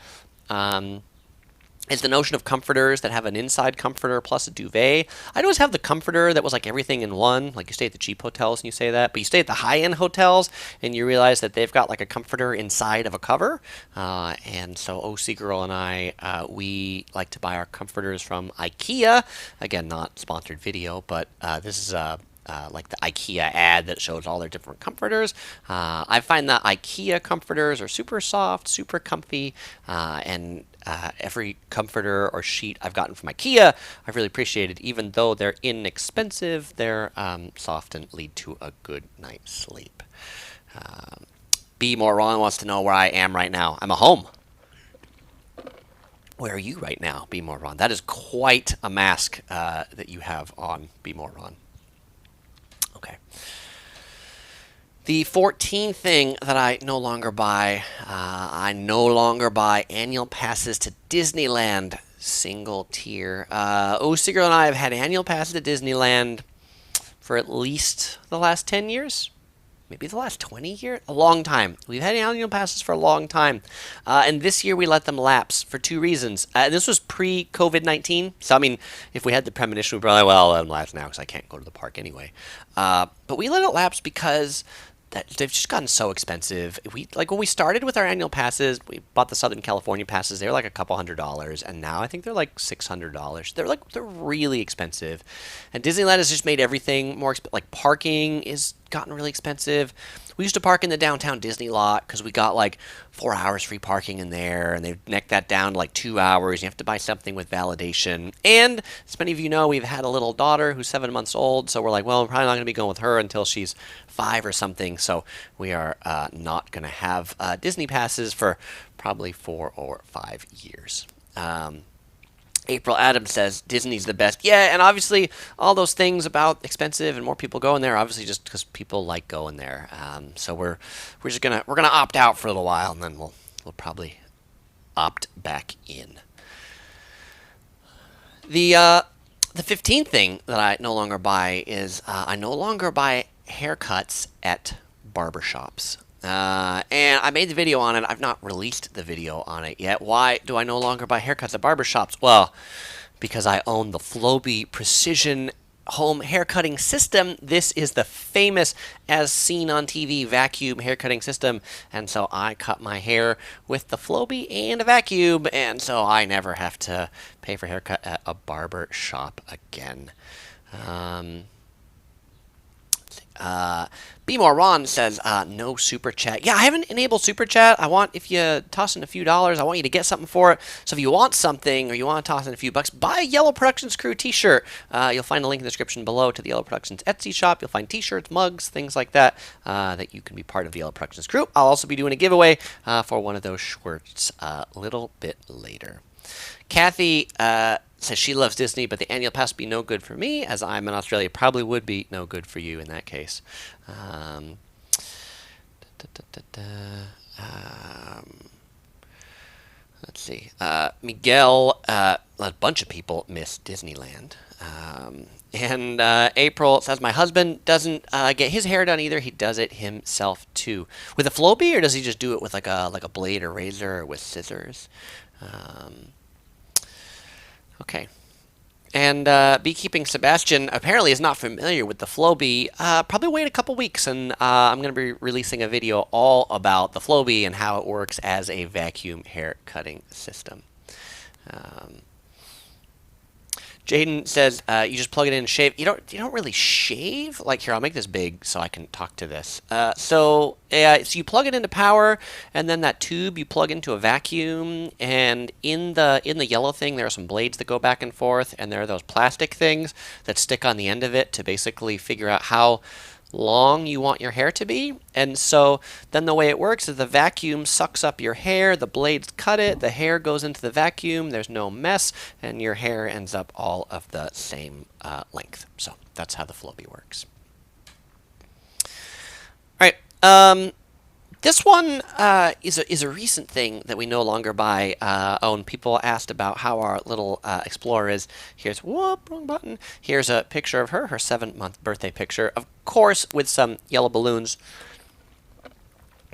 is the notion of comforters that have an inside comforter plus a duvet. I'd always have the comforter that was like everything in one. Like you stay at the cheap hotels and you say that, but you stay at the high-end hotels and you realize that they've got like a comforter inside of a cover. And so OC Girl and I, we like to buy our comforters from IKEA. Again, not sponsored video, but this is like the IKEA ad that shows all their different comforters. I find that IKEA comforters are super soft, super comfy, and every comforter or sheet I've gotten from IKEA, I've really appreciated. Even though they're inexpensive, they're soft and lead to a good night's sleep. B. Moron wants to know where I am right now. I'm at home. Where are you right now, B. Moron? That is quite a mask that you have on, B. Moron. Okay. The 14th thing that I no longer buy, I no longer buy annual passes to Disneyland, single tier. Girl and I have had annual passes to Disneyland for at least the last 10 years. Maybe the last 20 years? A long time. We've had annual passes for a long time. And this year we let them lapse for two reasons. This was pre-COVID-19. So, I mean, if we had the premonition, we'd probably, well, let them lapse now because I can't go to the park anyway. But we let it lapse because they've just gotten so expensive. When we started with our annual passes, we bought the Southern California passes. They were like a couple $100s, and now I think they're like $600. They're really expensive, and Disneyland has just made everything more expensive. Like parking is gotten really expensive. We used to park in the downtown Disney lot because we got like 4 hours free parking in there, and they've necked that down to like 2 hours. You have to buy something with validation. And as many of you know, we've had a little daughter who's 7 months old, so we're like, well, I'm probably not going to be going with her until she's 5 or something. So we are not going to have Disney passes for probably 4 or 5 years. April Adams says Disney's the best. Yeah, and obviously all those things about expensive and more people going there, obviously just because people like going there. So we're gonna opt out for a little while, and then we'll probably opt back in. The 15th thing that I no longer buy is I no longer buy haircuts at barbershops. And I made the video on it. I've not released the video on it yet. Why do I no longer buy haircuts at barbershops? Well, because I own the Flowbee Precision Home Haircutting System. This is the famous, as seen on TV, vacuum haircutting system. And so I cut my hair with the Flowbee and a vacuum. And so I never have to pay for a haircut at a barber shop again. B. Moron says, no super chat. Yeah, I haven't enabled super chat. I want, if you toss in a few dollars, I want you to get something for it. So if you want something or you want to toss in a few bucks, buy a Yellow Productions Crew t-shirt. You'll find a link in the description below to the Yellow Productions Etsy shop. You'll find t-shirts, mugs, things like that, that you can be part of the Yellow Productions Crew. I'll also be doing a giveaway for one of those shirts a little bit later. Kathy says she loves Disney, but the annual pass would be no good for me, as I'm in Australia. Probably would be no good for you in that case. Let's see. Miguel, a bunch of people miss Disneyland. And April says, my husband doesn't get his hair done either. He does it himself too. With a Flowbee, or does he just do it with like a blade or razor or with scissors? Okay. And Beekeeping Sebastian apparently is not familiar with the Flowbee. Probably wait a couple weeks, and I'm going to be releasing a video all about the Flowbee and how it works as a vacuum hair cutting system. Jaden says you just plug it in and shave. You don't really shave. Like, here, I'll make this big so I can talk to this. So you plug it into power, and then that tube you plug into a vacuum. And in the yellow thing, there are some blades that go back and forth, and there are those plastic things that stick on the end of it to basically figure out how long you want your hair to be. And so then the way it works is the vacuum sucks up your hair, the blades cut it, the hair goes into the vacuum, there's no mess, and your hair ends up all of the same length. So that's how the Flowbee works. All right. This one is a recent thing that we no longer buy. Own. People asked about how our little Explorer is. Here's, whoop, wrong button. Here's a picture of her 7-month birthday picture. Of course, with some yellow balloons.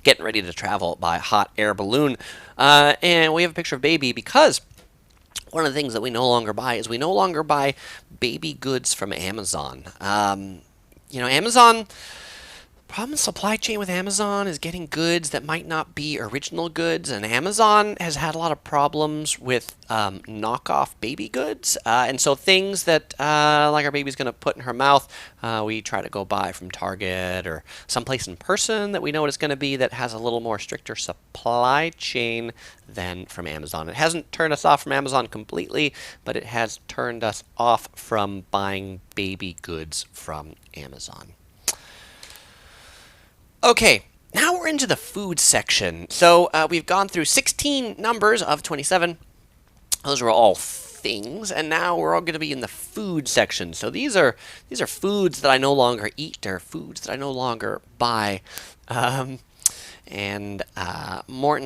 Getting ready to travel by hot air balloon. And we have a picture of baby because one of the things that we no longer buy is we no longer buy baby goods from Amazon. Amazon. Problem with supply chain with Amazon is getting goods that might not be original goods, and Amazon has had a lot of problems with knockoff baby goods, and so things that like our baby's going to put in her mouth, we try to go buy from Target or someplace in person that we know what it's going to be that has a little more stricter supply chain than from Amazon. It hasn't turned us off from Amazon completely, but it has turned us off from buying baby goods from Amazon. Okay, now we're into the food section. So we've gone through 16 numbers of 27. Those are all things, and now we're all going to be in the food section. So these are foods that I no longer eat, or foods that I no longer buy. Morton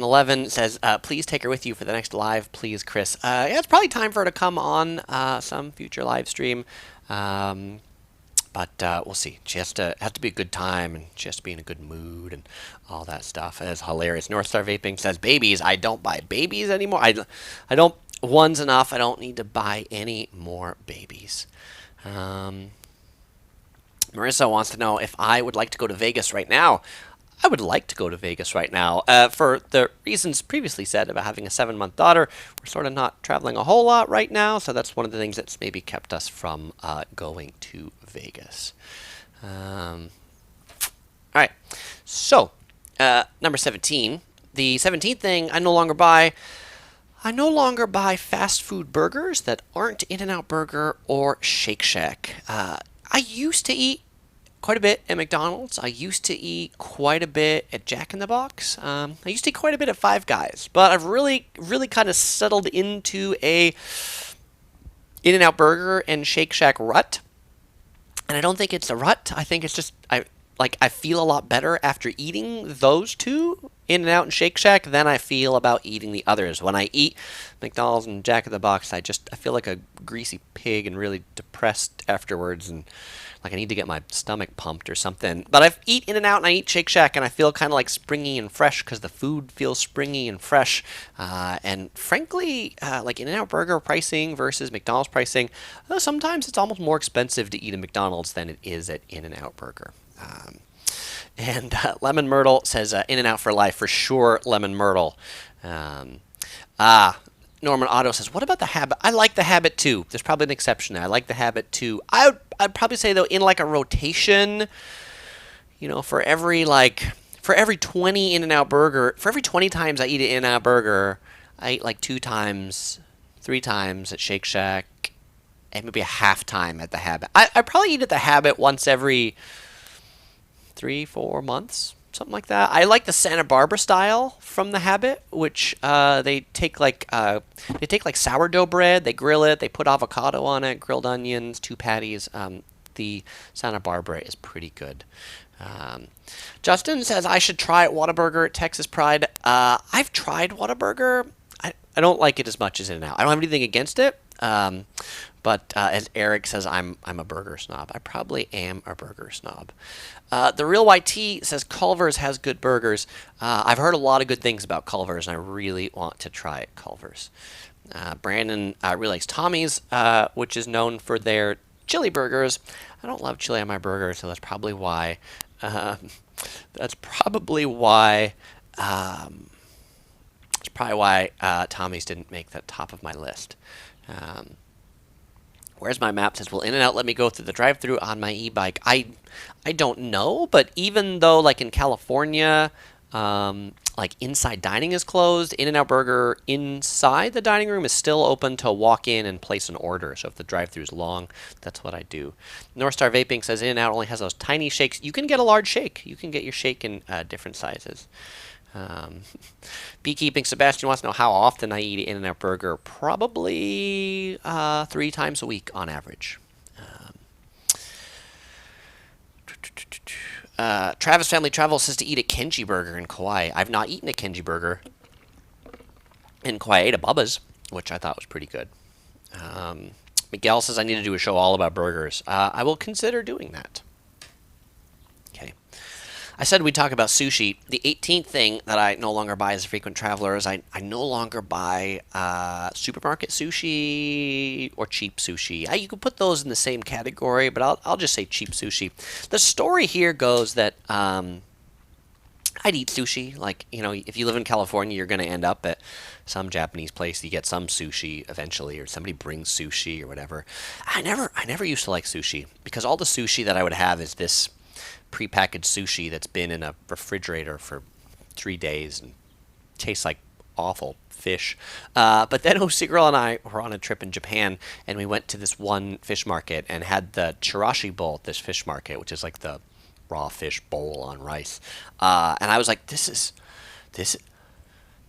11 says, please take her with you for the next live, please, Chris. Yeah, it's probably time for her to come on some future live stream. But we'll see. She has to be a good time, and she has to be in a good mood, and all that stuff. It's hilarious. North Star Vaping says, babies. I don't buy babies anymore. I don't. One's enough. I don't need to buy any more babies. Marissa wants to know if I would like to go to Vegas right now. I would like to go to Vegas right now for the reasons previously said about having a 7-month daughter. We're sort of not traveling a whole lot right now, so that's one of the things that's maybe kept us from going to Vegas. All right, so number 17. The 17th thing I no longer buy. I no longer buy fast food burgers that aren't In-N-Out Burger or Shake Shack. I used to eat quite a bit at McDonald's. I used to eat quite a bit at Jack in the Box. I used to eat quite a bit at Five Guys, but I've really kind of settled into a In-N-Out Burger and Shake Shack rut. And I don't think it's a rut. I think it's just I feel a lot better after eating those two, In-N-Out and Shake Shack, than I feel about eating the others. When I eat McDonald's and Jack in the Box, I feel like a greasy pig and really depressed afterwards, and like I need to get my stomach pumped or something. But I eat In-N-Out and I eat Shake Shack, and I feel kind of like springy and fresh because the food feels springy and fresh. And frankly, like In-N-Out Burger pricing versus McDonald's pricing, sometimes it's almost more expensive to eat at McDonald's than it is at In-N-Out Burger. Lemon Myrtle says In-N-Out for life for sure. Lemon Myrtle. Norman Otto says, what about the Habit? I like the Habit too. There's probably an exception there. I like the Habit too. I'd probably say though, in like a rotation, for every 20 In-N-Out Burger, for every 20 times I eat an In-N-Out Burger, I eat like 2 times, 3 times at Shake Shack, and maybe a half time at the Habit. I probably eat at the Habit once every 3-4 months, something like that. I like the Santa Barbara style from the Habit, which they take like sourdough bread, they grill it, they put avocado on it, grilled onions, 2 patties. The Santa Barbara is pretty good. Justin says I should try Whataburger at Texas Pride. I've tried Whataburger. I don't like it as much as In-N-Out. I don't have anything against it. But as Eric says, I'm a burger snob. I probably am a burger snob. The Real YT says Culver's has good burgers. I've heard a lot of good things about Culver's, and I really want to try Culver's. Brandon really likes Tommy's, which is known for their chili burgers. I don't love chili on my burger, so that's probably why. Tommy's didn't make the top of my list. Where's my map? Says, will In-N-Out let me go through the drive-thru on my e-bike? I don't know, but even though like in California, like inside dining is closed, In-N-Out Burger inside the dining room is still open to walk in and place an order. So if the drive-thru is long, that's what I do. North Star Vaping says In-N-Out only has those tiny shakes. You can get a large shake. You can get your shake in different sizes. Beekeeping Sebastian wants to know how often I eat In-N-Out Burger. Probably 3 times a week on average. Travis Family Travel says to eat a Kenji Burger in Kauai. I've not eaten a Kenji Burger in Kauai. I ate a Bubba's, which I thought was pretty good. Miguel says I need to do a show all about burgers. I will consider doing that. I said we'd talk about sushi. The 18th thing that I no longer buy as a frequent traveler is I no longer buy supermarket sushi or cheap sushi. You could put those in the same category, but I'll just say cheap sushi. The story here goes that I'd eat sushi. Like, if you live in California, you're going to end up at some Japanese place. You get some sushi eventually, or somebody brings sushi or whatever. I never used to like sushi because all the sushi that I would have is this prepackaged sushi that's been in a refrigerator for 3 days and tastes like awful fish. But then Osi Girl and I were on a trip in Japan, and we went to this one fish market and had the chirashi bowl at this fish market, which is like the raw fish bowl on rice. And I was like, this is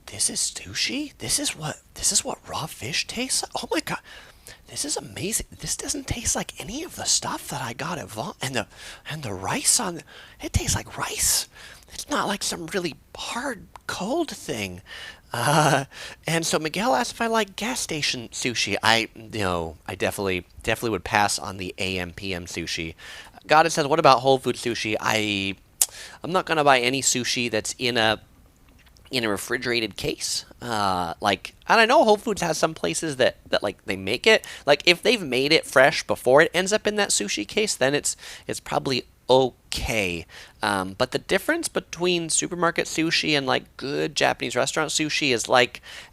sushi. This is what raw fish tastes like. Oh my god, this is amazing. This doesn't taste like any of the stuff that I got at and the rice on it tastes like rice. It's not like some really hard cold thing. And so Miguel asked if I like gas station sushi. I definitely would pass on the AM PM sushi. Goddess says, what about Whole Food sushi? I'm not gonna buy any sushi that's in a refrigerated case. And I know Whole Foods has some places that like they make it. Like if they've made it fresh before it ends up in that sushi case, then it's probably okay. But the difference between supermarket sushi and like good Japanese restaurant sushi is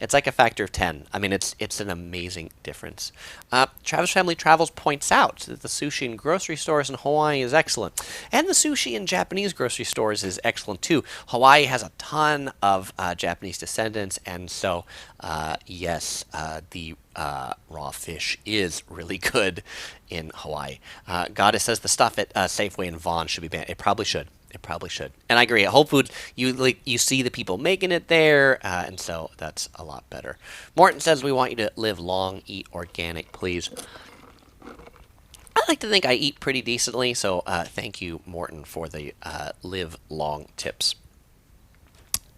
it's like a factor of 10. I mean, it's an amazing difference. Travis Family Travels points out that the sushi in grocery stores in Hawaii is excellent, and the sushi in Japanese grocery stores is excellent too. Hawaii has a ton of Japanese descendants, and so yes, the raw fish is really good in Hawaii. Goddess says the stuff at Safeway and Vaughn should be banned. It probably should. It probably should. And I agree. At Whole Foods, you see the people making it there, and so that's a lot better. Morton says we want you to live long, eat organic, please. I like to think I eat pretty decently, so thank you, Morton, for the live long tips.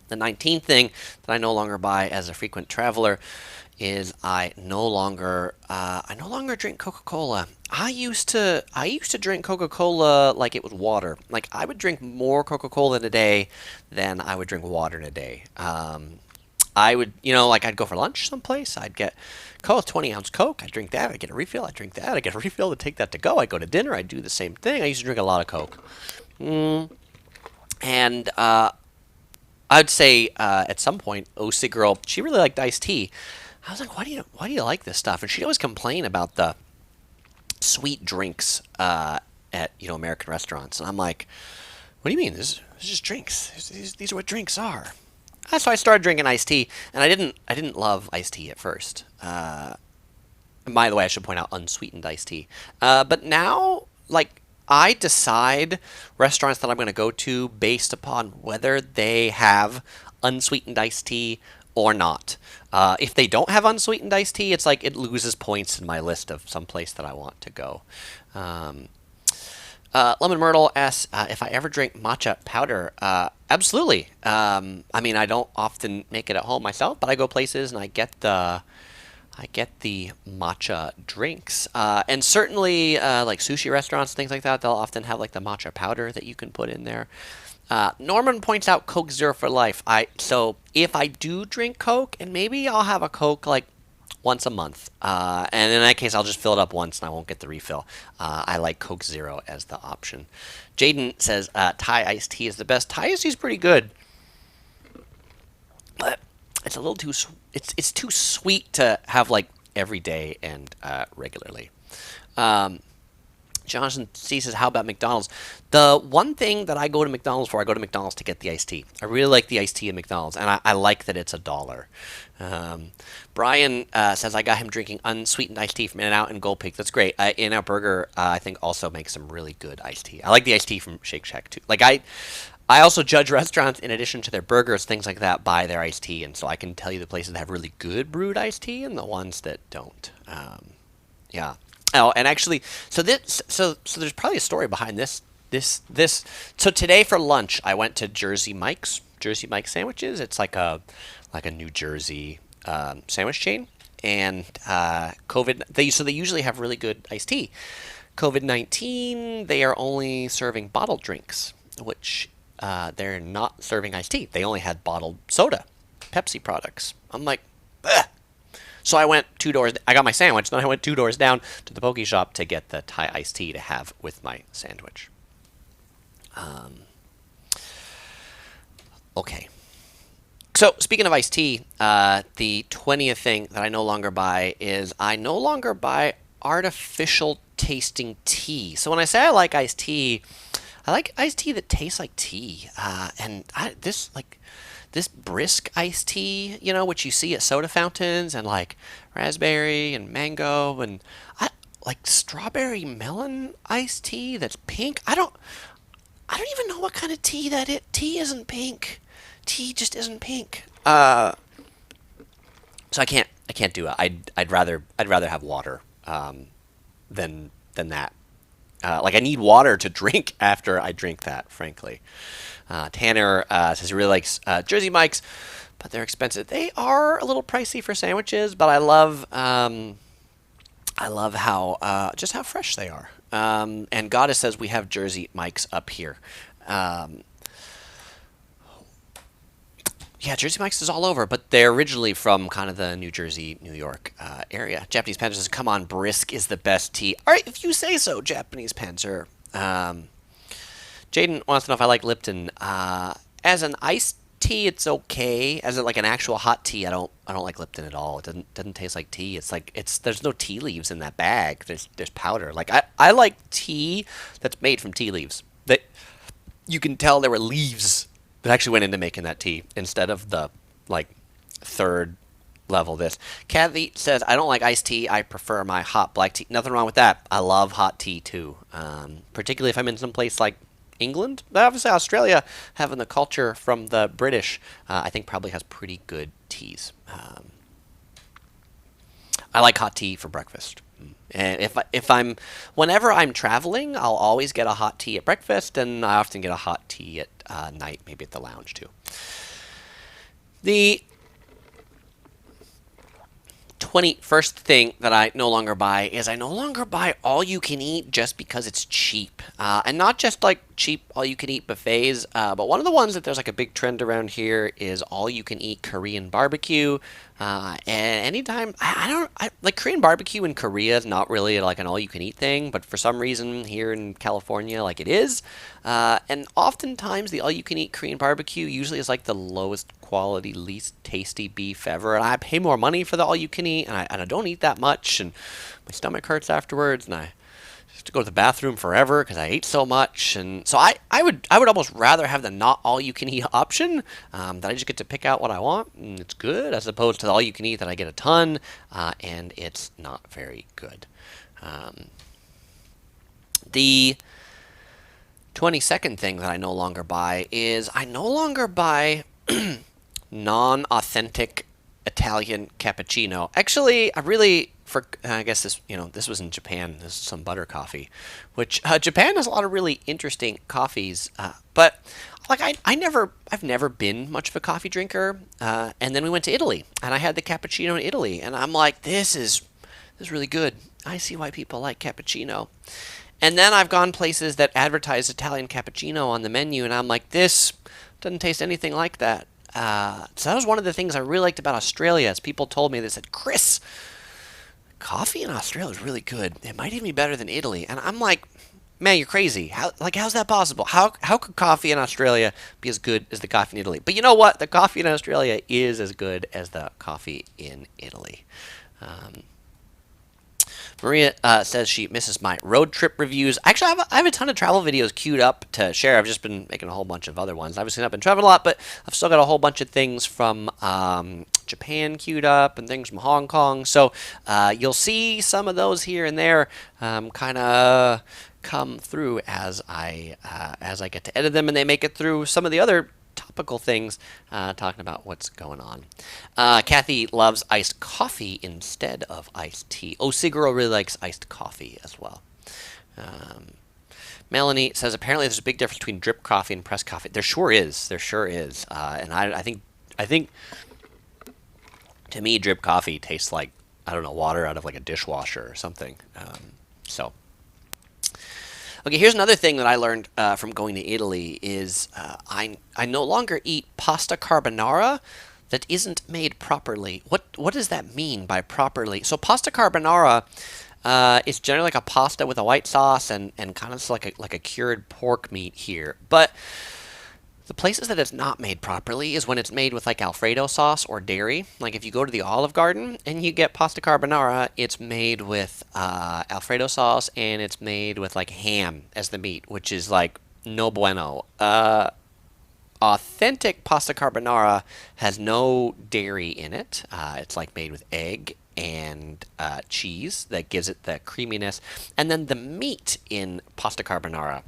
The 19th thing that I no longer buy as a frequent traveler is I no longer drink Coca-Cola. I used to drink Coca-Cola like it was water. Like I would drink more Coca-Cola in a day than I would drink water in a day. I would, I'd go for lunch someplace. I'd get 20-ounce Coke. I'd drink that. I'd get a refill. I'd drink that. I'd get a refill to take that to go. I'd go to dinner. I'd do the same thing. I used to drink a lot of Coke. And I'd say at some point, Osi Girl, she really liked iced tea. I was like, why do you like this stuff? And she'd always complain about the sweet drinks at American restaurants. And I'm like, what do you mean? This is just drinks. These are what drinks are. So I started drinking iced tea, and I didn't love iced tea at first. And by the way, I should point out unsweetened iced tea. But now, I decide restaurants that I'm going to go to based upon whether they have unsweetened iced tea or not. If they don't have unsweetened iced tea, it's like it loses points in my list of some place that I want to go. Lemon Myrtle asks if I ever drink matcha powder. Absolutely. I mean, I don't often make it at home myself, but I go places and I get the matcha drinks. And certainly, like sushi restaurants, things like that, they'll often have like the matcha powder that you can put in there. Norman points out Coke Zero for life. So if I do drink Coke, and maybe I'll have a Coke like once a month, and in that case I'll just fill it up once and I won't get the refill. I like Coke Zero as the option. Jaden says Thai iced tea is the best. Thai iced tea is pretty good, but it's a little too it's too sweet to have like every day and regularly. Jonathan C says, how about McDonald's? The one thing that I go to McDonald's for, I go to McDonald's to get the iced tea. I really like the iced tea at McDonald's, and I like that it's $1. Brian says, I got him drinking unsweetened iced tea from In-N-Out and Gold Pig. That's great. In-N-Out Burger, I think, also makes some really good iced tea. I like the iced tea from Shake Shack, too. Like, I also judge restaurants, in addition to their burgers, things like that, by their iced tea, and so I can tell you the places that have really good brewed iced tea and the ones that don't. Yeah. Oh, and actually, so there's probably a story behind this. So today for lunch, I went to Jersey Mike's sandwiches. It's like a New Jersey sandwich chain, and they usually have really good iced tea. COVID-19, they are only serving bottled drinks, which they're not serving iced tea. They only had bottled soda, Pepsi products. I'm like, ugh. So I went 2 doors. I got my sandwich. Then I went 2 doors down to the poke shop to get the Thai iced tea to have with my sandwich. Okay. So speaking of iced tea, the 20th thing that I no longer buy is I no longer buy artificial tasting tea. So when I say I like iced tea, I like iced tea that tastes like tea. This brisk iced tea, which you see at soda fountains, and like raspberry and mango, and I like strawberry melon iced tea that's pink. I don't even know what kind of tea that is. Tea isn't pink. Tea just isn't pink. So I can't do it. I'd rather have water than that. Like I need water to drink after I drink that, frankly. Tanner says he really likes Jersey Mike's, but they're expensive. They are a little pricey for sandwiches, but I love how just how fresh they are. And Goddess says we have Jersey Mike's up here. Yeah, Jersey Mike's is all over, but they're originally from kind of the New Jersey, New York area. Japanese Panzer says, come on, brisk is the best tea. All right, if you say so, Japanese Panzer. Jaden wants to know if I like Lipton. As an iced tea, it's okay. As like an actual hot tea, I don't like Lipton at all. It doesn't taste like tea. There's no tea leaves in that bag. There's powder. Like I like tea that's made from tea leaves. That you can tell there were leaves that actually went into making that tea instead of the like third level this. Kathy says, I don't like iced tea. I prefer my hot black tea. Nothing wrong with that. I love hot tea too. Particularly if I'm in some place like England. But obviously Australia, having the culture from the British, I think probably has pretty good teas. I like hot tea for breakfast. And whenever I'm traveling, I'll always get a hot tea at breakfast, and I often get a hot tea at night, maybe at the lounge too. The 21st thing that I no longer buy is I no longer buy all you can eat just because it's cheap. And not just like cheap all you can eat buffets, but one of the ones that there's like a big trend around here is all you can eat Korean barbecue. And anytime, I like Korean barbecue in Korea is not really like an all you can eat thing, but for some reason here in California, like it is. And oftentimes the all you can eat Korean barbecue usually is like the lowest quality, least tasty beef ever. And I pay more money for the all you can eat, and I don't eat that much, and my stomach hurts afterwards, and I have to go to the bathroom forever because I ate so much. And so I would almost rather have the not all you can eat option, that I just get to pick out what I want and it's good, as opposed to the all you can eat that I get a ton and it's not very good. The 22nd thing that I no longer buy is I no longer buy non-authentic Italian cappuccino. Actually, I guess this was in Japan. This is some butter coffee, which Japan has a lot of really interesting coffees. But like I've never been much of a coffee drinker. And then we went to Italy, and I had the cappuccino in Italy, and I'm like, this is really good. I see why people like cappuccino. And then I've gone places that advertise Italian cappuccino on the menu, and I'm like, this doesn't taste anything like that. So that was one of the things I really liked about Australia, is people told me, they said, Chris, coffee in Australia is really good. It might even be better than Italy. And I'm like, man, you're crazy. How's that possible? How could coffee in Australia be as good as the coffee in Italy? But you know what? The coffee in Australia is as good as the coffee in Italy. Maria says she misses my road trip reviews. Actually, I have a ton of travel videos queued up to share. I've just been making a whole bunch of other ones. Obviously, I've been traveling a lot, but I've still got a whole bunch of things from Japan queued up and things from Hong Kong. So you'll see some of those here and there kind of come through as I get to edit them, and they make it through some of the other topical things, talking about what's going on. Kathy loves iced coffee instead of iced tea. Oh, Siguro really likes iced coffee as well. Melanie says apparently there's a big difference between drip coffee and pressed coffee. There sure is. And I think to me drip coffee tastes like, I don't know, water out of like a dishwasher or something. Okay, here's another thing that I learned from going to Italy is I no longer eat pasta carbonara that isn't made properly. What does that mean by properly? So pasta carbonara is generally like a pasta with a white sauce and kind of like a cured pork meat here. But the places that it's not made properly is when it's made with like Alfredo sauce or dairy. Like if you go to the Olive Garden and you get pasta carbonara, it's made with Alfredo sauce and it's made with like ham as the meat, which is like no bueno. Authentic pasta carbonara has no dairy in it. It's like made with egg and cheese that gives it the creaminess. And then the meat in pasta carbonara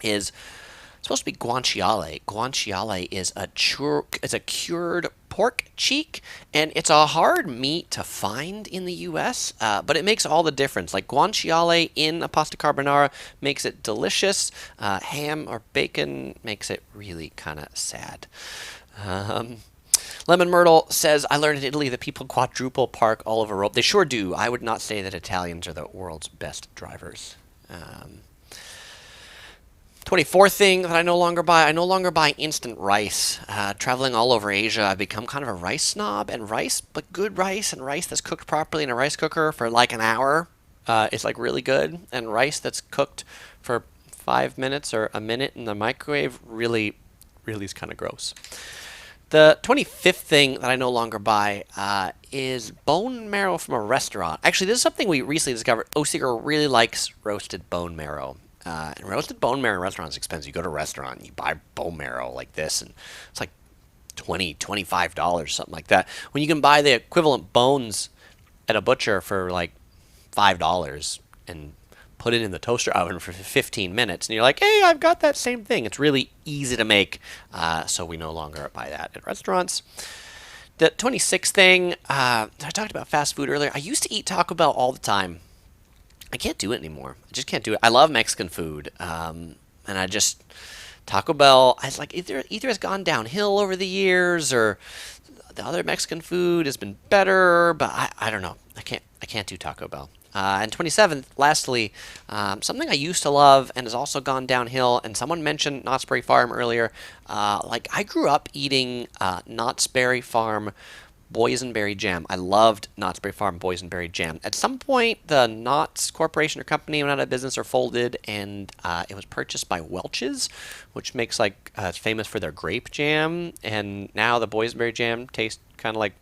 is supposed to be guanciale. Guanciale is a cured pork cheek, and it's a hard meat to find in the U.S., but it makes all the difference. Like guanciale in a pasta carbonara makes it delicious. Ham or bacon makes it really kind of sad. Lemon Myrtle says, I learned in Italy that people quadruple park all over Europe. They sure do. I would not say that Italians are the world's best drivers. 24th thing that I no longer buy instant rice. Traveling all over Asia, I've become kind of a rice snob, and rice, but good rice and rice that's cooked properly in a rice cooker for like an hour is like really good, and rice that's cooked for 5 minutes or a minute in the microwave really is kind of gross. The 25th thing that I no longer buy is bone marrow from a restaurant. Actually, this is something we recently discovered. Oseger really likes roasted bone marrow. And roasted bone marrow in restaurants is expensive. You go to a restaurant and you buy bone marrow like this, and it's like $20, $25, something like that. When you can buy the equivalent bones at a butcher for like $5 and put it in the toaster oven for 15 minutes, and you're like, hey, I've got that same thing. It's really easy to make, so we no longer buy that at restaurants. The 26th thing, I talked about fast food earlier. I used to eat Taco Bell all the time. I can't do it anymore. I just can't do it. I love Mexican food, and Taco Bell, I was like, either has gone downhill over the years, or the other Mexican food has been better, but I don't know. I can't do Taco Bell. And 27th, lastly, something I used to love and has also gone downhill, and someone mentioned Knott's Berry Farm earlier. Like I grew up eating Knott's Berry Farm Boysenberry Jam. I loved Knott's Berry Farm Boysenberry Jam. At some point, the Knott's Corporation or company went out of business or folded, and it was purchased by Welch's, which makes like it's famous for their grape jam. And now the Boysenberry Jam tastes kind of like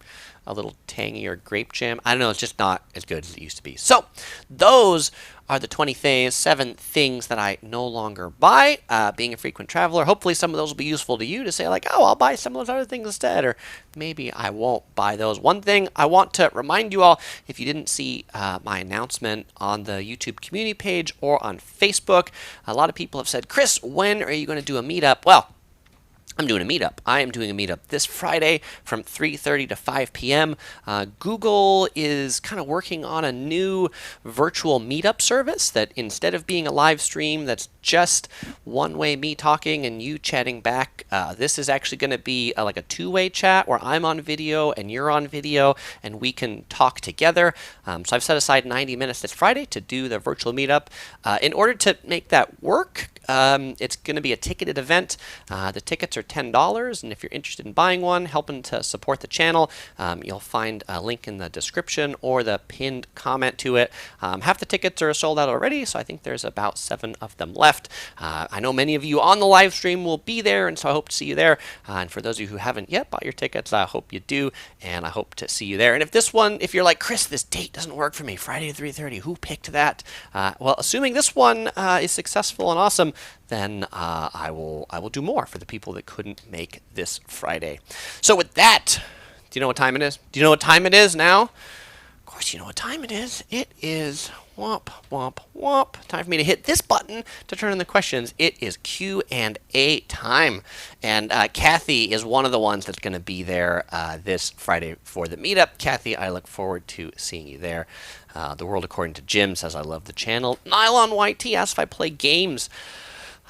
a little tangier grape jam. I don't know. It's just not as good as it used to be. So those are the 27 things that I no longer buy. Being a frequent traveler, hopefully some of those will be useful to you to say like, oh, I'll buy some of those other things instead, or maybe I won't buy those. One thing I want to remind you all, if you didn't see my announcement on the YouTube community page or on Facebook, a lot of people have said, Chris, when are you going to do a meetup? Well, I'm doing a meetup. I am doing a meetup this Friday from 3:30 to 5 p.m. Google is kind of working on a new virtual meetup service that instead of being a live stream that's just one-way me talking and you chatting back, this is actually going to be like a two-way chat where I'm on video and you're on video and we can talk together. So I've set aside 90 minutes this Friday to do the virtual meetup. In order to make that work, it's going to be a ticketed event. The tickets are $10, and if you're interested in buying one, helping to support the channel, you'll find a link in the description or the pinned comment to it. Half the tickets are sold out already, so I think there's about 7 of them left. I know many of you on the live stream will be there, and so I hope to see you there. And for those of you who haven't yet bought your tickets, I hope you do, and I hope to see you there. And if you're like, Chris, this date doesn't work for me, Friday at 3:30, who picked that? Well, assuming this one is successful and awesome, then I will do more for the people that couldn't make this Friday. So with that, do you know what time it is? Do you know what time it is now? Of course you know what time it is. It is womp, womp, womp. Time for me to hit this button to turn in the questions. It is Q&A time. And Kathy is one of the ones that's going to be there this Friday for the meetup. Kathy, I look forward to seeing you there. The World According to Jim says, I love the channel. Nylon YT asks if I play games.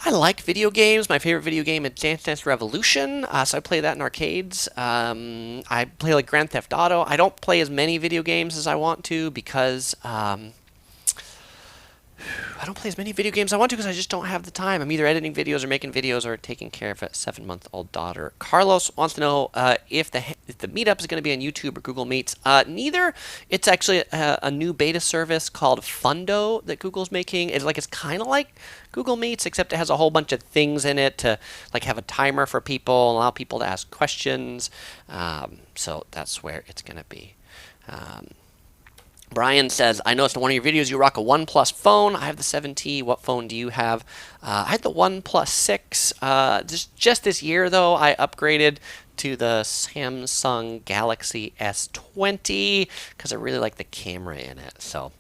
I like video games. My favorite video game is Dance Dance Revolution, so I play that in arcades. I play like Grand Theft Auto. I don't play as many video games as I want to because I don't play as many video games as I want to because I just don't have the time. I'm either editing videos or making videos or taking care of a 7-month-old daughter. Carlos wants to know if the Meetup is going to be on YouTube or Google Meets. Neither. It's actually a new beta service called Fundo that Google's making. It's kind of like Google Meets, except it has a whole bunch of things in it to like have a timer for people, allow people to ask questions. So that's where it's going to be. Brian says, I noticed in one of your videos you rock a OnePlus phone. I have the 7T. What phone do you have? I had the OnePlus 6. Just this year, though, I upgraded to the Samsung Galaxy S20 because I really like the camera in it. So,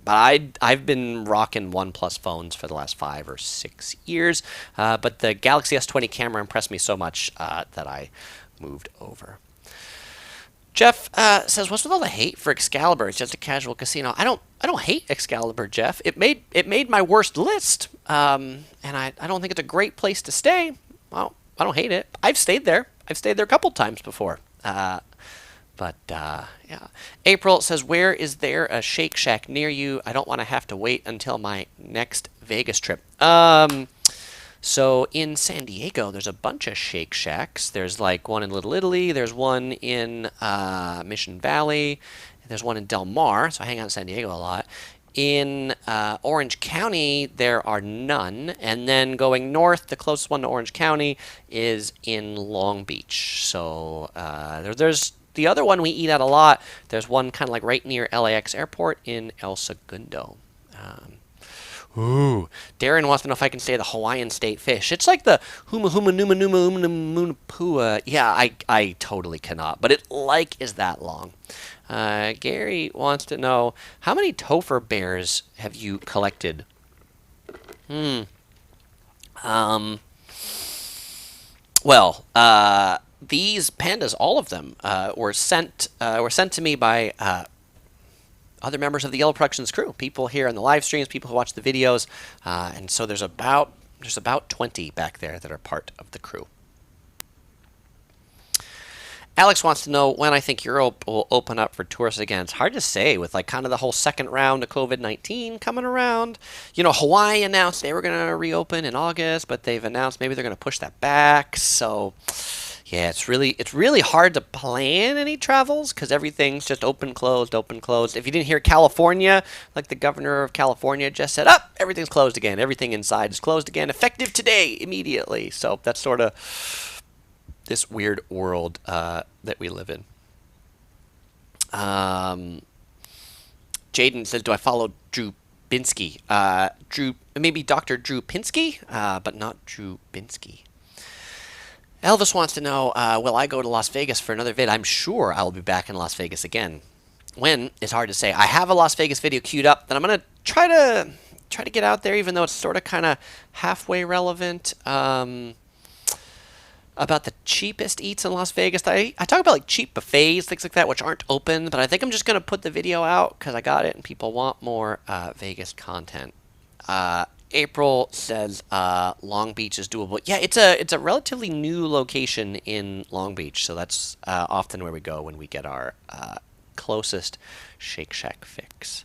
but I've been rocking OnePlus phones for the last 5 or 6 years. But the Galaxy S20 camera impressed me so much that I moved over. Jeff says, "What's with all the hate for Excalibur? It's just a casual casino." I don't hate Excalibur, Jeff. It made my worst list, and I don't think it's a great place to stay. Well, I don't hate it. I've stayed there. I've stayed there a couple times before. Yeah. April says, "Where is there a Shake Shack near you? I don't want to have to wait until my next Vegas trip." So in San Diego, there's a bunch of Shake Shacks. There's like one in Little Italy. There's one in Mission Valley. There's one in Del Mar. So I hang out in San Diego a lot. In Orange County, there are none. And then going north, the closest one to Orange County is in Long Beach. So there's the other one we eat at a lot. There's one kind of like right near LAX Airport in El Segundo. Ooh, Darren wants to know if I can say the Hawaiian state fish. It's like the huma huma numa numa umna muna pua. Yeah, I totally cannot, but it is that long. Gary wants to know, how many Topher bears have you collected? Well, these pandas, all of them, were sent to me by other members of the Yellow Productions crew, people here on the live streams, people who watch the videos, and so there's about 20 back there that are part of the crew. Alex wants to know when I think Europe will open up for tourists again. It's hard to say with like kind of the whole second round of COVID-19 coming around. You know, Hawaii announced they were going to reopen in August, but they've announced maybe they're going to push that back. So yeah, it's really hard to plan any travels because everything's just open, closed, open, closed. If you didn't hear California, like the governor of California just said, everything's closed again. Everything inside is closed again, effective today, immediately. So that's sort of this weird world that we live in. Jaden says, do I follow Drew Binsky? Maybe Dr. Drew Pinsky, but not Drew Binsky. Elvis wants to know, will I go to Las Vegas for another vid? I'm sure I will be back in Las Vegas again. When is hard to say. I have a Las Vegas video queued up that I'm going to try to get out there, even though it's sort of kind of halfway relevant. About the cheapest eats in Las Vegas. I talk about like cheap buffets, things like that, which aren't open, but I think I'm just going to put the video out because I got it and people want more Vegas content. April says Long Beach is doable. Yeah, it's a relatively new location in Long Beach, so that's often where we go when we get our closest Shake Shack fix.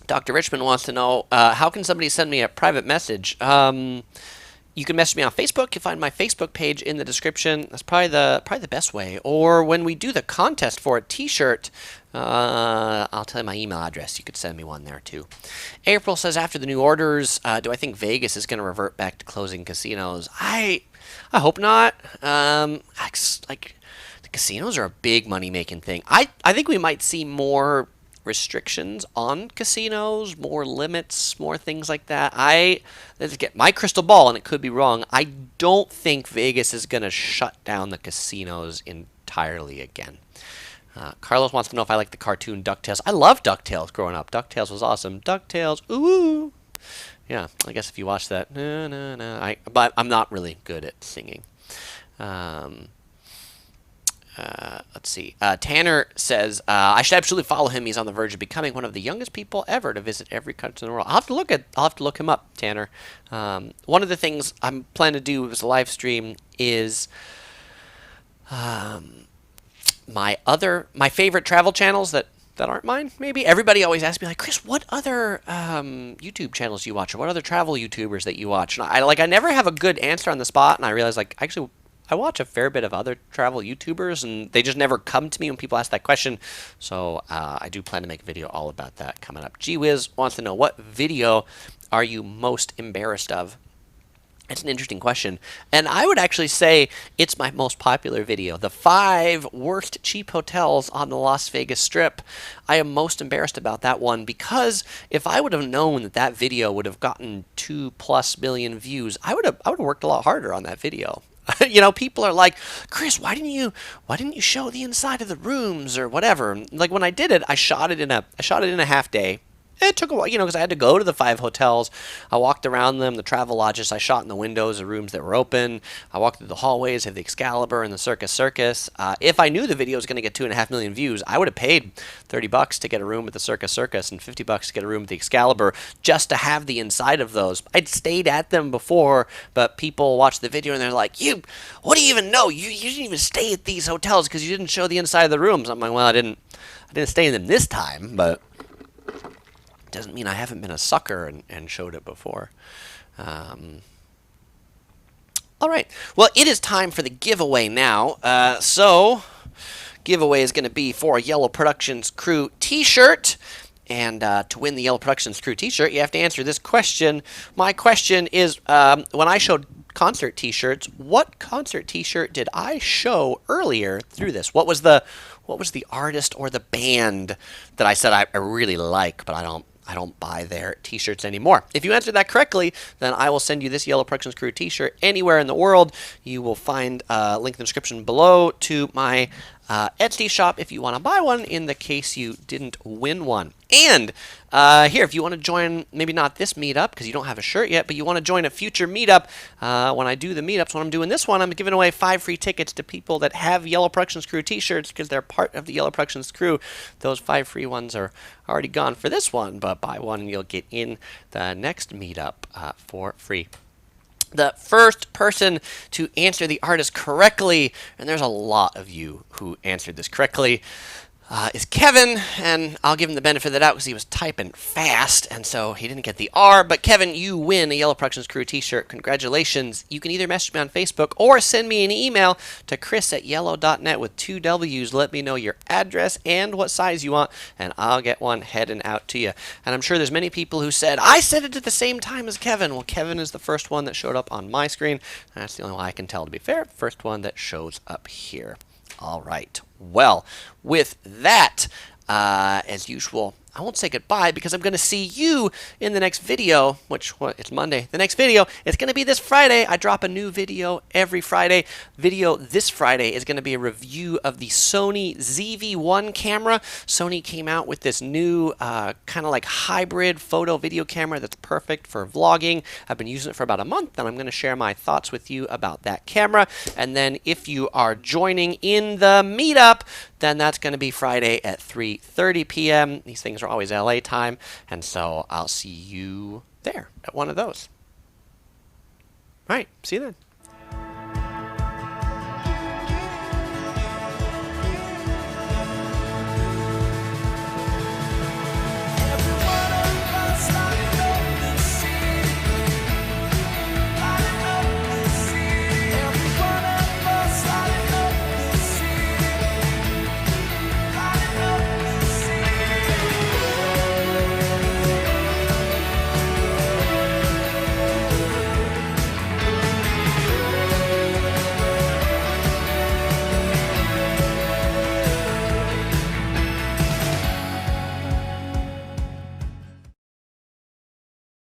Dr. Richmond wants to know, how can somebody send me a private message? You can message me on Facebook. You find my Facebook page in the description. That's probably the best way. Or when we do the contest for a T-shirt, I'll tell you my email address. You could send me one there too. April says, after the new orders, do I think Vegas is going to revert back to closing casinos? I hope not. Like the casinos are a big money making thing. I think we might see more restrictions on casinos, more limits, more things like that. Let's get my crystal ball, and it could be wrong. I don't think Vegas is going to shut down the casinos entirely again. Carlos wants to know if I like the cartoon DuckTales. I loved DuckTales growing up. DuckTales was awesome. DuckTales, ooh. Yeah, I guess if you watch that, but I'm not really good at singing. Let's see. Tanner says, I should absolutely follow him. He's on the verge of becoming one of the youngest people ever to visit every country in the world. I'll have to look him up, Tanner. One of the things I'm planning to do as a live stream is my favorite travel channels that that aren't mine, maybe. Everybody always asks me, like, Chris, what other YouTube channels do you watch, or what other travel YouTubers that you watch? And I never have a good answer on the spot, and I realize, like, actually, I watch a fair bit of other travel YouTubers, and they just never come to me when people ask that question. So I do plan to make a video all about that coming up. Gee Whiz wants to know, what video are you most embarrassed of? It's an interesting question, and I would actually say it's my most popular video. The 5 worst cheap hotels on the Las Vegas Strip. I am most embarrassed about that one because if I would have known that that video would have gotten 2+ million views, I would have worked a lot harder on that video. You know, people are like, Chris, why didn't you show the inside of the rooms or whatever? Like when I did it, I shot it in a half day. It took a while, you know, because I had to go to the 5 hotels. I walked around them, the travel lodges. I shot in the windows of rooms that were open. I walked through the hallways of the Excalibur and the Circus. If I knew the video was going to get 2.5 million views, I would have paid $30 to get a room at the Circus and $50 to get a room at the Excalibur just to have the inside of those. I'd stayed at them before, but people watch the video and they're like, what do you even know? You didn't even stay at these hotels because you didn't show the inside of the rooms. I'm like, well, I didn't stay in them this time, but doesn't mean I haven't been a sucker and showed it before. All right. Well, it is time for the giveaway now. So, giveaway is going to be for a Yellow Productions Crew T-shirt. And to win the Yellow Productions Crew T-shirt, you have to answer this question. My question is, when I showed concert T-shirts, what concert T-shirt did I show earlier through this? What was the artist or the band that I said I really like, but I don't buy their T-shirts anymore? If you answer that correctly, then I will send you this Yellow Productions Crew T-shirt anywhere in the world. You will find a link in the description below to my Etsy shop if you want to buy one, in the case you didn't win one. And here, if you want to join, maybe not this meetup because you don't have a shirt yet, but you want to join a future meetup, when I do the meetups, when I'm doing this one, I'm giving away 5 free tickets to people that have Yellow Productions Crew T-shirts because they're part of the Yellow Productions Crew. Those 5 free ones are already gone for this one, but buy one and you'll get in the next meetup for free. The first person to answer the artist correctly, and there's a lot of you who answered this correctly, is Kevin, and I'll give him the benefit of the doubt because he was typing fast, and so he didn't get the R. But Kevin, you win a Yellow Productions Crew T-shirt. Congratulations. You can either message me on Facebook or send me an email to chris@yellow.net with 2 W's. Let me know your address and what size you want, and I'll get one heading out to you. And I'm sure there's many people who said, I sent it at the same time as Kevin. Well, Kevin is the first one that showed up on my screen. That's the only one I can tell, to be fair. First one that shows up here. All right. Well, with that, as usual, I won't say goodbye because I'm going to see you in the next video, it's Monday. The next video, it's going to be this Friday. I drop a new video every Friday. Video this Friday is going to be a review of the Sony ZV-1 camera. Sony came out with this new kind of like hybrid photo video camera that's perfect for vlogging. I've been using it for about a month, and I'm going to share my thoughts with you about that camera. And then if you are joining in the meetup, then that's going to be Friday at 3:30 p.m. These things are always LA time, and so I'll see you there at one of those. All right, see you then.